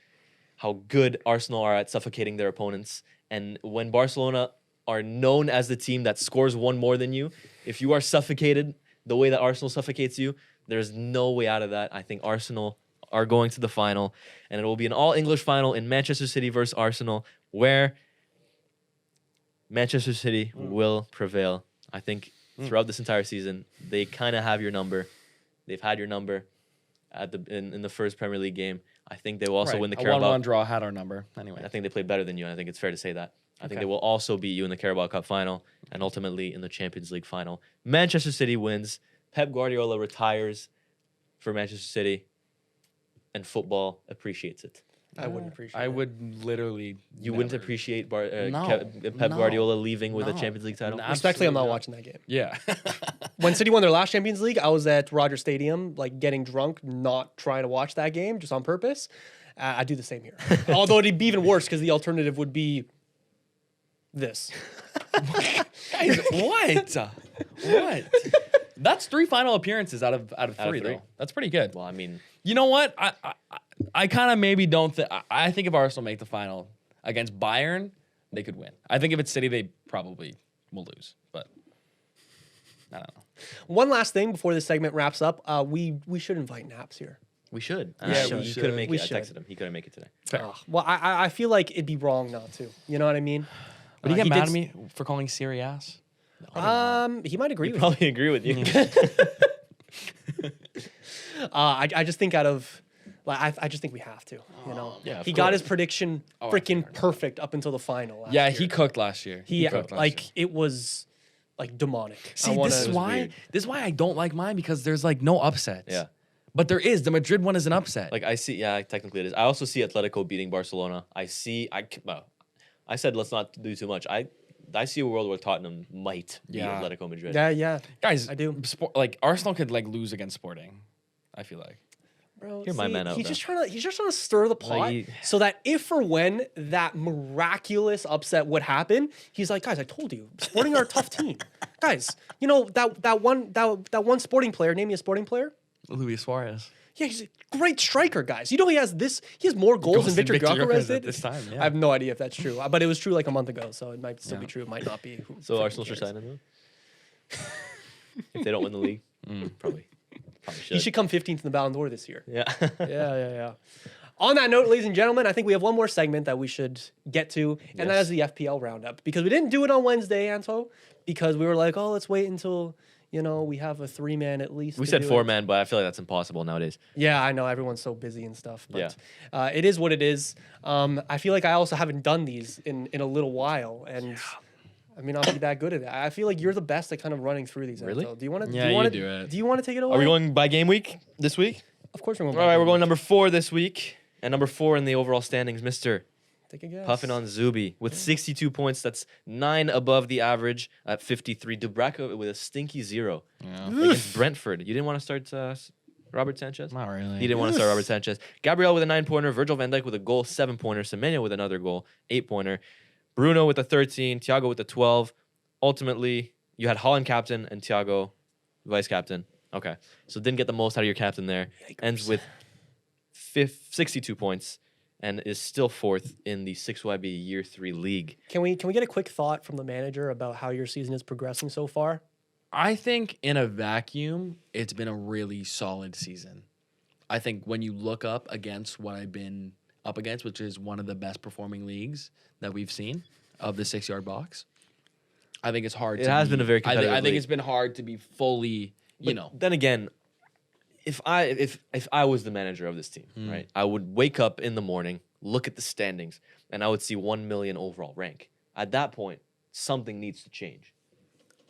good Arsenal are at suffocating their opponents. And when Barcelona are known as the team that scores one more than you, if you are suffocated the way that Arsenal suffocates you, there's no way out of that. I think Arsenal are going to the final, and it will be an all-English final in Manchester City versus Arsenal, where Manchester City will prevail. I think throughout this entire season, they kind of have your number. They've had your number in the first Premier League game. I think they will also win the A Carabao. 1-1 draw had our number. Anyway. I think they played better than you, and I think it's fair to say that. I think Okay. they will also beat you in the Carabao Cup final and ultimately in the Champions League final. Manchester City wins. Pep Guardiola retires for Manchester City, and football appreciates it. I wouldn't appreciate I it. would literally. You wouldn't never. appreciate No, Pep no, Guardiola leaving with a no. Champions League title? No. Respectfully, I'm not Absolutely not. watching that game. Yeah. When City won their last Champions League, I was at Rogers Stadium, like getting drunk, not trying to watch that game, just on purpose. I do the same here. Although it'd be even worse because the alternative would be this. Guys, what? What? That's 3 final appearances out of 3, 3. though. That's pretty good. Well, I mean, You know what? I kind of maybe don't think. I think if Arsenal make the final against Bayern, they could win. I think if it's City, they probably will lose. But I don't know. One last thing before this segment wraps up. We should invite Naps here. we should. Yeah, we he should. couldn't make We it. should. I texted him. He couldn't make it today. Fair. Well, I feel like it'd be wrong not to. You know what I mean? Would he get he mad did at me for calling Serie A? He might agree He with probably agree with you. I just think out of like I just think we have to. You know, Yeah, of he got course. his prediction I freaking think perfect up until the final. last Yeah, year. he cooked last year. He cooked last like year. it was like demonic. See, I wanna, this is why. weird. This is why I don't like mine because there's like no upsets. Yeah. But there is. The Madrid one is an upset. Like I see, yeah, technically it is. I also see Atletico beating Barcelona. I said let's not do too much. I see a world where Tottenham might beat Yeah. Atletico Madrid. Yeah. Guys, I do. Like Arsenal could like lose against Sporting. I feel like. Bro, Hear my man out, he's though. just trying to stir the pot so that if or when that miraculous upset would happen, he's like, guys, I told you, Sporting are a tough team. Guys, you know that one Sporting player, name me a Sporting player. Luis Suarez. Yeah, he's a great striker, guys. You know he has more goals than Victor Gyökeres did. this time. Yeah. I have no idea if that's true, but it was true like a month ago, so it might still be true. It might not be. So Who Arsenal freaking should cares? sign him though? If they don't win the league, probably should. He should come 15th in the Ballon d'Or this year. Yeah. Yeah. On that note, ladies and gentlemen, I think we have one more segment that we should get to, and that Yes. is the FPL roundup. Because we didn't do it on Wednesday, Anto, because we were like, oh, let's wait until, we have a 3-man at least. We to said do 4-man, but I feel like that's impossiple nowadays. Yeah, I know everyone's so busy and stuff, but Yeah. it is what it is. I feel like I also haven't done these in a little while, and I mean, I'll be that good at it. I feel like you're the best at kind of running through these. Really? Anto. Do you want to? Yeah, do you want you to do it. Do you want to take it away? Are we going by game week this week? Of course, we're going. All right, we're going number 4 this week, and number 4 in the overall standings, Mr. Take a guess. Puffin on Zuby with 62 points. That's 9 above the average at 53. Dubraka with a stinky 0 against Brentford. You didn't want to start Robert Sanchez? Not really. He didn't want to start Robert Sanchez. Gabriel with a 9-pointer. Virgil van Dijk with a goal, 7-pointer. Semenya with another goal, 8-pointer. Bruno with a 13. Thiago with a 12. Ultimately, you had Holland captain and Thiago vice captain. Okay. So didn't get the most out of your captain there. Ends with 62 points and is still 4th in the 6YB Year 3 league. Can we get a quick thought from the manager about how your season is progressing so far? I think in a vacuum, it's been a really solid season. I think when you look up against what I've been up against, which is one of the best performing leagues that we've seen of the 6-yard box, I think it's hard. It has been a very competitive I think league. it's been hard to be fully, Then again, if I was the manager of this team, right, I would wake up in the morning, look at the standings, and I would see 1 million overall rank. At that point, something needs to change.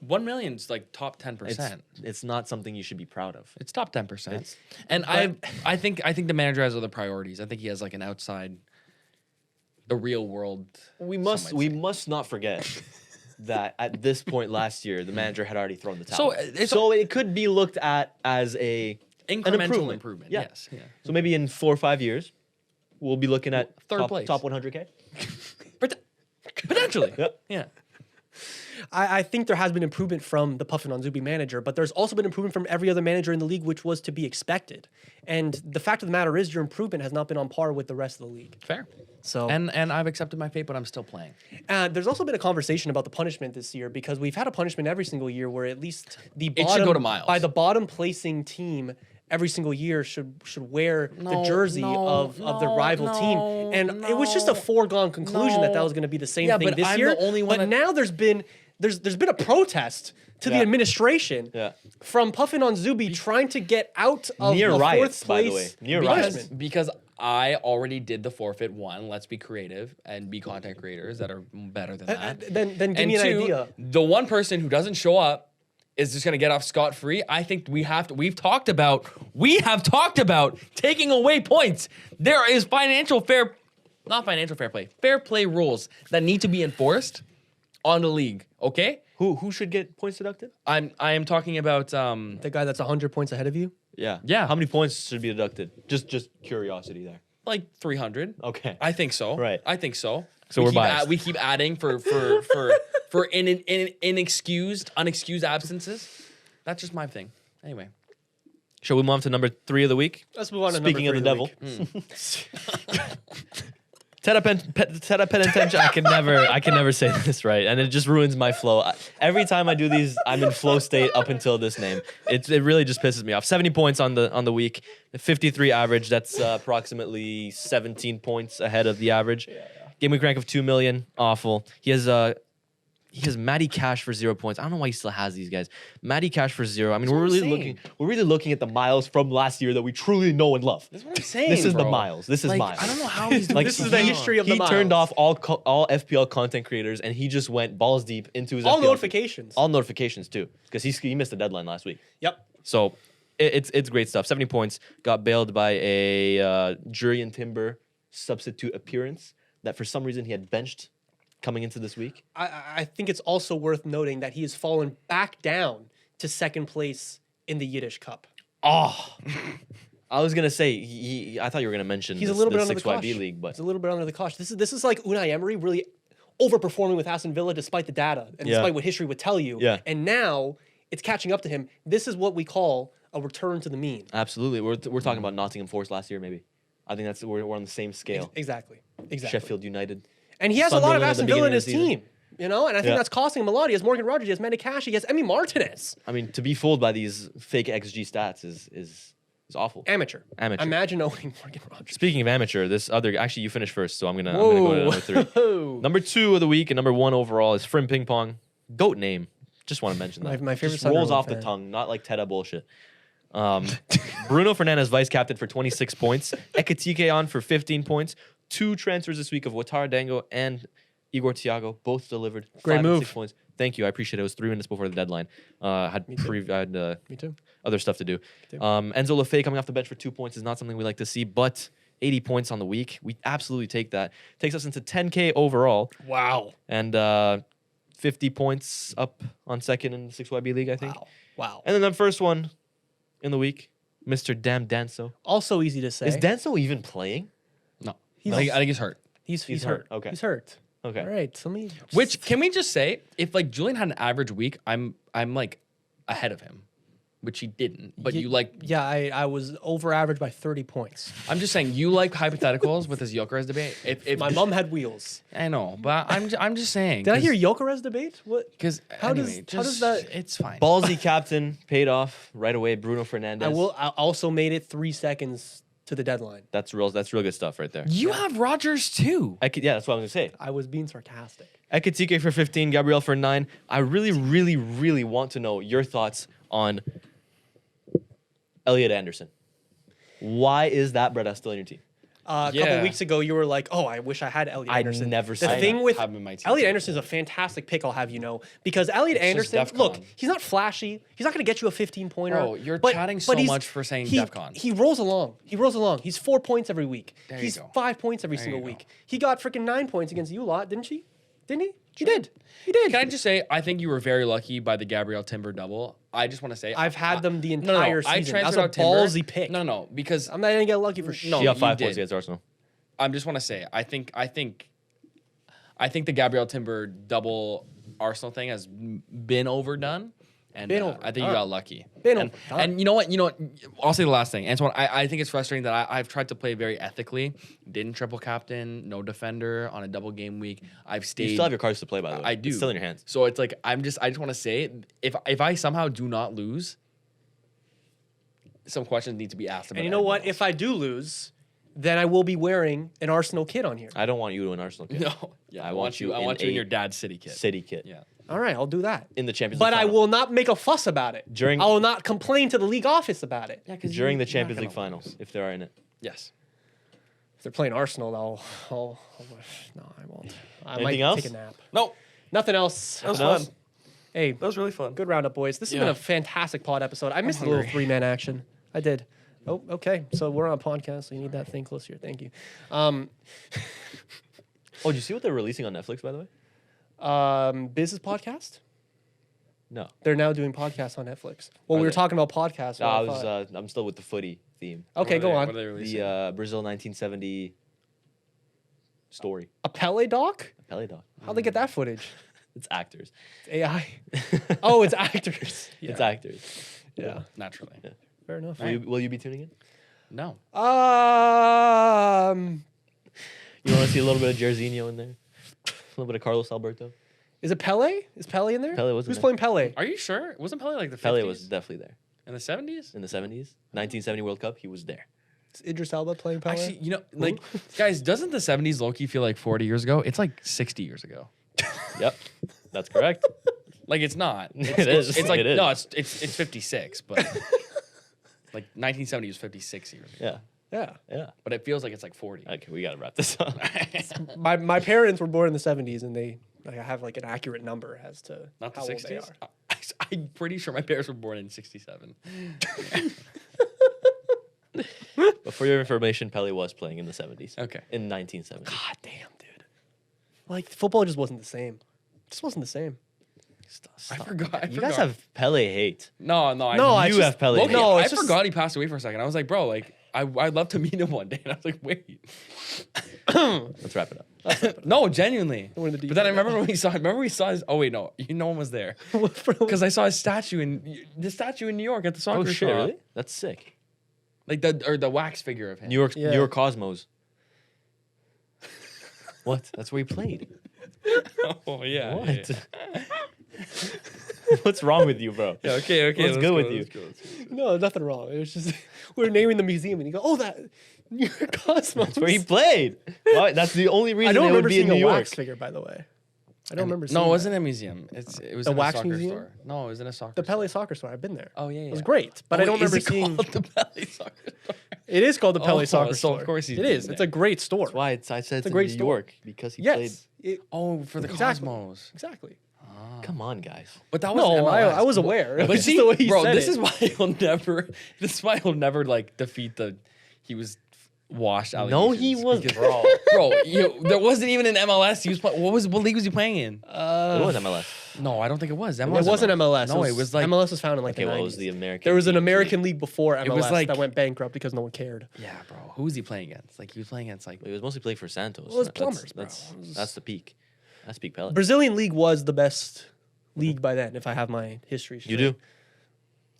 1 million's like top 10%. It's not something you should be proud of. It's top 10%. It's- And I think the manager has other priorities. I think he has like an outside, the real world. We some must might say. not forget that at this point last year, the manager had already thrown the So towel. it's So it could be looked at as an incremental improvement. Yeah. Yes. Yeah. So maybe in 4 or 5 years, we'll be looking at Third top, place. top 100K. Potentially. Yep. Yeah. I think there has been improvement from the Puffin on Zuby manager, but there's also been improvement from every other manager in the league, which was to be expected. And the fact of the matter is, your improvement has not been on par with the rest of the league. Fair. So, And I've accepted my fate, but I'm still playing. there's also been a conversation about the punishment this year because we've had a punishment every single year where at least the It should bottom, go to Miles. by the bottom placing team every single year should wear the No, jersey no, of the no, rival team. no, And it was just a no, foregone conclusion that no. was going to be the same Yeah, thing but this I'm year. the only one but that- now there's been a protest to the Yeah. administration Yeah. from Puffin on Zuby trying to get out of Near the riots, fourth by the place way. Near Because, riots. because I already did the forfeit one. Let's be creative and be content creators that are better than that. Then give And me an two, idea. the one person who doesn't show up is just going to get off scot-free. I think we have talked about taking away points. There is fair play rules that need to be enforced on the league, okay? Who should get points deducted? I am talking about The guy that's 100 points ahead of you. Yeah. Yeah. How many points should be deducted? Just curiosity there. like 300. Okay. I think so. Right. I think so. So we're biased. We keep adding for unexcused absences. That's just my thing. Anyway. Shall we move on to number 3 of the week? Let's move on to Speaking of the number devil. 3 Teta penitentiary. I can never say this right, and it just ruins my flow. Every time I do these, I'm in flow state up until this name. It really just pisses me off. 70 points on the week, 53 average. That's approximately 17 points ahead of the average. Game week rank of 2 million. Awful. He has Matty Cash for 0 points. I don't know why he still has these guys. Matty Cash for 0. I mean, we're really looking at the Miles from last year that we truly know and love. That's what I'm saying. This is the bro. Miles. This is Like, Miles. I don't know how he's Like, This is the history of the He Miles. turned off all FPL content creators and he just went balls deep into his All FPL. notifications. All notifications too, because he missed the deadline last week. Yep. So it's great stuff. 70 points. Got bailed by a Jurriën Timber substitute appearance that for some reason he had benched coming into this week. I think it's also worth noting that he has fallen back down to second place in the Yiddish Cup. Oh, I was gonna say I thought you were gonna mention He's a little bit under the 6YB cosh. league, but He's a little bit under the cosh. This is like Unai Emery really overperforming with Aston Villa despite the data and despite what history would tell you. Yeah. And now it's catching up to him. This is what we call a return to the mean. absolutely, we're talking about Nottingham Forest last year, maybe. I think we're on the same scale. Exactly. Sheffield United. And he has a lot of Sunderland at the Aston Villa in beginning of his the season. team. You know, and I think Yeah. that's costing him a lot. He has Morgan Rogers, he has Menikashi, he has Emi Martinez. I mean, to be fooled by these fake XG stats is awful. Amateur. Amateur. Imagine owning Morgan Rogers. Speaking of amateur, actually you finished first, so I'm gonna go to number 3. Whoa. Number 2 of the week and number 1 overall is Frim Ping Pong. GOAT name. Just want to mention that. My favorite Just rolls Sunderland off the fan. tongue, not like Teta bullshit. Bruno Fernandes, vice captain for 26 points. Ekatike on for 15 points. 2 transfers this week of Ouattara Dango and Igor Thiago, both delivered. Great 5 and move. 6 points. Thank you, I appreciate it. It was 3 minutes before the deadline. I had Me too. other stuff to do. too. Enzo Lefebvre coming off the bench for 2 points is not something we like to see, but 80 points on the week, we absolutely take that. Takes us into 10K overall Wow. and 50 points up on second in the 6YB league, I think. Wow. And then the first one in the week, Mr. Damn Danso. Also easy to say. Is Danso even playing? No. He's- I think he's hurt. He's hurt. hurt. Okay. He's hurt. Okay. All right. Let me. Which can we just say, if like Julian had an average week, I'm like ahead of him, which he didn't. But you like, Yeah, I was over average by 30 points. I'm just saying, you like hypotheticals with this Jokeres debate. If My mom had wheels. I know, but I'm just saying. Did I hear Jokeres debate? What? Because How does that- It's fine. Ballsy captain paid off right away. Bruno Fernandes. I also made it 3 seconds to the deadline. That's real good stuff right there. You have Rogers too. Yeah, that's what I'm gonna say. I was being sarcastic. Ekatike for 15, Gabriel for 9. I really, really, really want to know your thoughts on Elliot Anderson. Why is that Breda still in your team? A Yeah. couple weeks ago, you were like, "Oh, I wish I had Elliot I Anderson." never The said thing that. with Have him in my team Elliot too. Anderson is a fantastic pick. I'll have you know, because Elliot just Anderson, DEFCON. look, he's not flashy. He's not going to get you a 15-pointer. Bro, you're chatting so much for saying DEFCON. He rolls along. He rolls along. He's 4 points every week. There you He's go. 5 points every There single you go. week. He got freaking 9 points against you lot, didn't he? Didn't he? He did. He did. Can I just say, I think you were very lucky by the Gabriel Timber double. I just want to say, I've had them the No, entire I season. That was transferred a out Timber. ballsy pick. No, because I'm not going to get lucky for shit. No, He got you 5 did. points against Arsenal. I just want to say, I think the Gabriel Timber double Arsenal thing has been overdone. And Been I think you overdone. got lucky. Been and, overdone. and you know what? I'll say the last thing. Antoine, I think it's frustrating that I've tried to play very ethically. Didn't triple captain, no defender on a double game week. I've stayed. You still have your cards to play, by the way. I do. It's still in your hands. So it's like I just want to say, if I somehow do not lose, some questions need to be asked about. And you know what? everyone If I do lose, then I will be wearing an Arsenal kit on here. I don't want you to an Arsenal kit. else. No. Yeah, I want you. I in want you in a your dad's city kit. City kit. Yeah. All right, I'll do that. In the Champions But League I final. will not make a fuss about it. During- I will not complain to the league office about it. Yeah, because During the Champions League finals, if they are in it. Yes. If they're playing Arsenal, no, I won't. I Anything might else? take a nap. No. Nothing else. That was Nothing else? fun. Hey, That was really fun. good roundup, boys. This has Yeah. been a fantastic pod episode. I missed a little hungry. 3-man action. I did. Oh, okay. So we're on a podcast, so you need that thing close here. Thank you. Oh, did you see what they're releasing on Netflix, by the way? Business podcast? No. They're now doing podcasts on Netflix. Well, Are we were they? talking about podcasts. No, so I thought- I'm still with the footy theme. okay, go on. What are they releasing? The Brazil 1970 story. A Pele doc? Pele doc. How'd they get that footage? It's actors. It's AI. Oh, it's actors. It's actors. Yeah. Naturally. Fair enough. Will you be tuning in? No. You want to see a little bit of Jairzinho in there? A little bit of Carlos Alberto? Is it Pele? Is Pele in there? Pele was in Who's there. playing Pele? Are you sure? Wasn't Pele like the 50s? Pele was definitely there. in the 70s? In the 70s, 1970 World Cup, he was there. Is Idris Elba playing Pele? Actually, you know, like, guys, doesn't the 70s low-key feel like 40 years ago? It's like 60 years ago. Yep, that's correct. Like, it's not. It's, It is. It's like, It is. no, it's 56, but like 1970 was 56 years ago. Yeah, yeah. yeah. But it feels like it's like 40. Okay, we gotta wrap this up. My parents were born in the 70s, and they have like an accurate number as to Not the how old they 60s? are. I'm pretty sure my parents were born in '67. But for your information, Pele was playing in the 70s. Okay. In 1970. God damn, dude. Like football just wasn't the same. Just wasn't the same. I forgot. You guys have Pele hate. No. No, I You just, have Pele. Loki, No, I it's just- forgot he passed away for a second. I was like, bro, like I'd love to meet him one day. And I was like, wait. Let's wrap it up. No, genuinely. Go into But then I detail. remember when we saw. Remember we saw his. Oh wait, no, no one was there because I saw his statue in New York at the soccer Oh shit, shop. really? That's sick. Like the wax figure of him. New Yeah. York Cosmos. What? That's where he played. Oh yeah. What? Yeah. What's wrong with you, bro? Yeah, okay. Let's go with you. let's go. No, nothing wrong. It was just we were naming the museum, and you go, "Oh, that New York Cosmos." That's where he played. Why? That's the only I reason don't it would remember be in seeing New a York. wax figure, by the way. I don't remember. No, seeing it that. wasn't a museum. It was The in wax a soccer museum? store. No, it was in a soccer. The store. Pele soccer store. I've been there. Oh yeah, It was yeah. great, but I don't is remember it seeing. called the Pele soccer store. It is called the Pele Oh, soccer so store. of course he's it is. been It's a there. great store. That's why I said it's a in great New store. York because he played. Yes. It, Oh, for the Exactly. Cosmos. exactly. Come on, guys. But that was No, I MLS. was aware. It But was see, just the way he bro, said this it. is why he'll never. This is why he'll never like defeat the. He was washed out. No, he was, bro. Bro, there wasn't even an MLS. He was. What league was he playing in? It was MLS. No, I don't think it was. It wasn't MLS. No, it was like. MLS was founded in like Okay, the well, 90s. it was the American. There was an League. American league before MLS was like- that went bankrupt because no one cared. Yeah, bro. Who was he playing against? Like he was playing against like. He was mostly playing for Santos. Well, it was That's- plumbers, bro. That's the peak. That's peak Pele. Brazilian league was the best league by then, if I have my history straight. You do?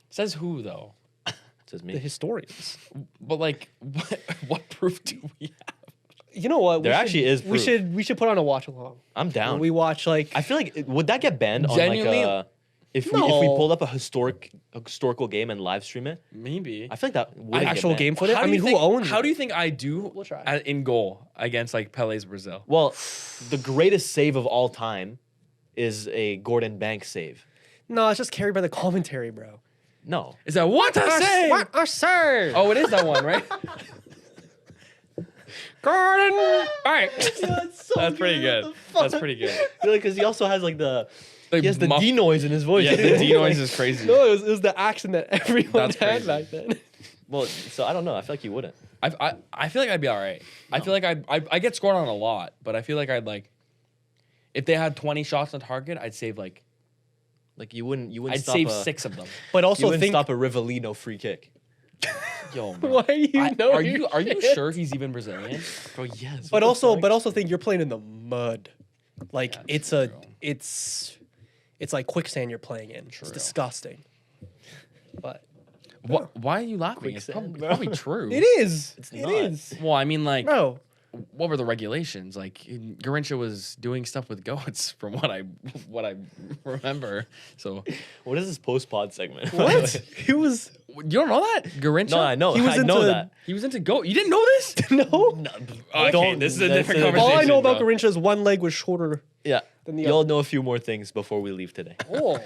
Says who though? Says The me. historians. But like, what proof do we have? You know what? There actually is We proof. should put on a watch along. I'm down. We watch like I feel like would that get banned Genuinely? on like if we No. pulled up a historical game and live stream it? Maybe. I feel like that would actual game footage. How I do mean, you who think- owns? How it? do you think I do We'll try. in goal against like Pele's Brazil? Well, the greatest save of all time is a Gordon Banks save. No, it's just carried by the commentary, bro. No. Is that what I say? What a save! Oh, it is that one, right? Gordon. All right. That's pretty good. That's pretty good. Because he also has like the Like, he has the muff- D noise in his voice. Yeah, the D noise is crazy. No, it was the accent that everyone That's had crazy. back then. Well, so I don't know. I feel like you wouldn't. I feel like I'd be all right. I feel like I get scored on a lot, but I feel like I'd like if they had 20 shots on target, I'd save like Like you wouldn't I'd stop save a, 6 of them. But You also wouldn't think. stop a Rivellino free kick. Yo, bro. Why do you know? are your you shit? sure he's even Brazilian? Bro, yes. But also think you're playing in the mud. Like Yeah, it's true. it's like quicksand you're playing in. True. It's disgusting. But Why are you laughing? It's Quicksand, probably, bro. true. it is. It's It not. is. Well, I mean, like, Bro, what were the regulations? Like, Garincha was doing stuff with goats, from what I remember. So, What is this post pod segment? what? He was you don't know that Garincha? No, I know. He was I know into- that. He was into goat. You didn't know this? no. Okay, Don't- this is a that's different a- conversation. All I know about bro. Garincha is one leg was shorter. Yeah. Than the You'll other. know a few more things before we leave today. Oh.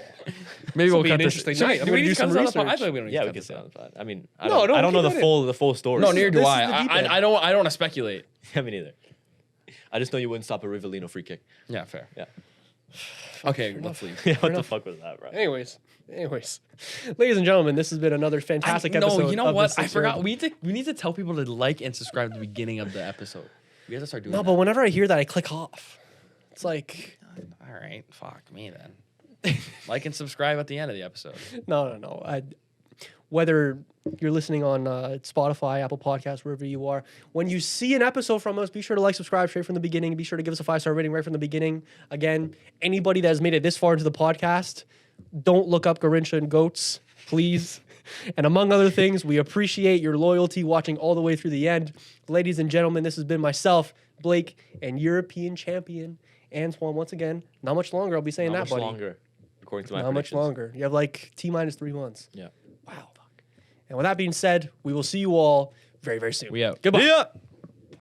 Maybe will we'll be cut an this. interesting Should night. I'm do we gonna need do to cut some this on the pod? I research. feel like we don't need Yeah, to we cut can this say on. on the pod. I mean, No, I don't know keep the that full story. No, neither do This is I. the deep I end. don't want to speculate. Yeah, me neither. I just know you wouldn't stop a Rivellino free kick. Yeah, fair. Yeah. Okay, let's leave. Yeah, what the enough. fuck was that, bro? Anyways, ladies and gentlemen, this has been another fantastic episode. No, you know of what? The I Sixth Yard. forgot. We need to tell people to like and subscribe at the beginning of the episode. We have to start doing No, that. but whenever I hear that, I click off. It's like, All right, fuck me then. Like and subscribe at the end of the episode. no. Whether you're listening on Spotify, Apple Podcasts, wherever you are, when you see an episode from us, be sure to like, subscribe straight from the beginning. Be sure to give us a 5-star rating right from the beginning. Again, anybody that has made it this far into the podcast, don't look up Garincha and Goats, please. And among other things, we appreciate your loyalty watching all the way through the end. Ladies and gentlemen, this has been myself, Blake, and European champion, Antoine. Once again, not much longer. I'll be saying Not that, much buddy. longer, according to my Not much predictions. longer. You have like T-3 months. Yeah. Wow. And with that being said, we will see you all very, very soon. We out. Goodbye. Yeah.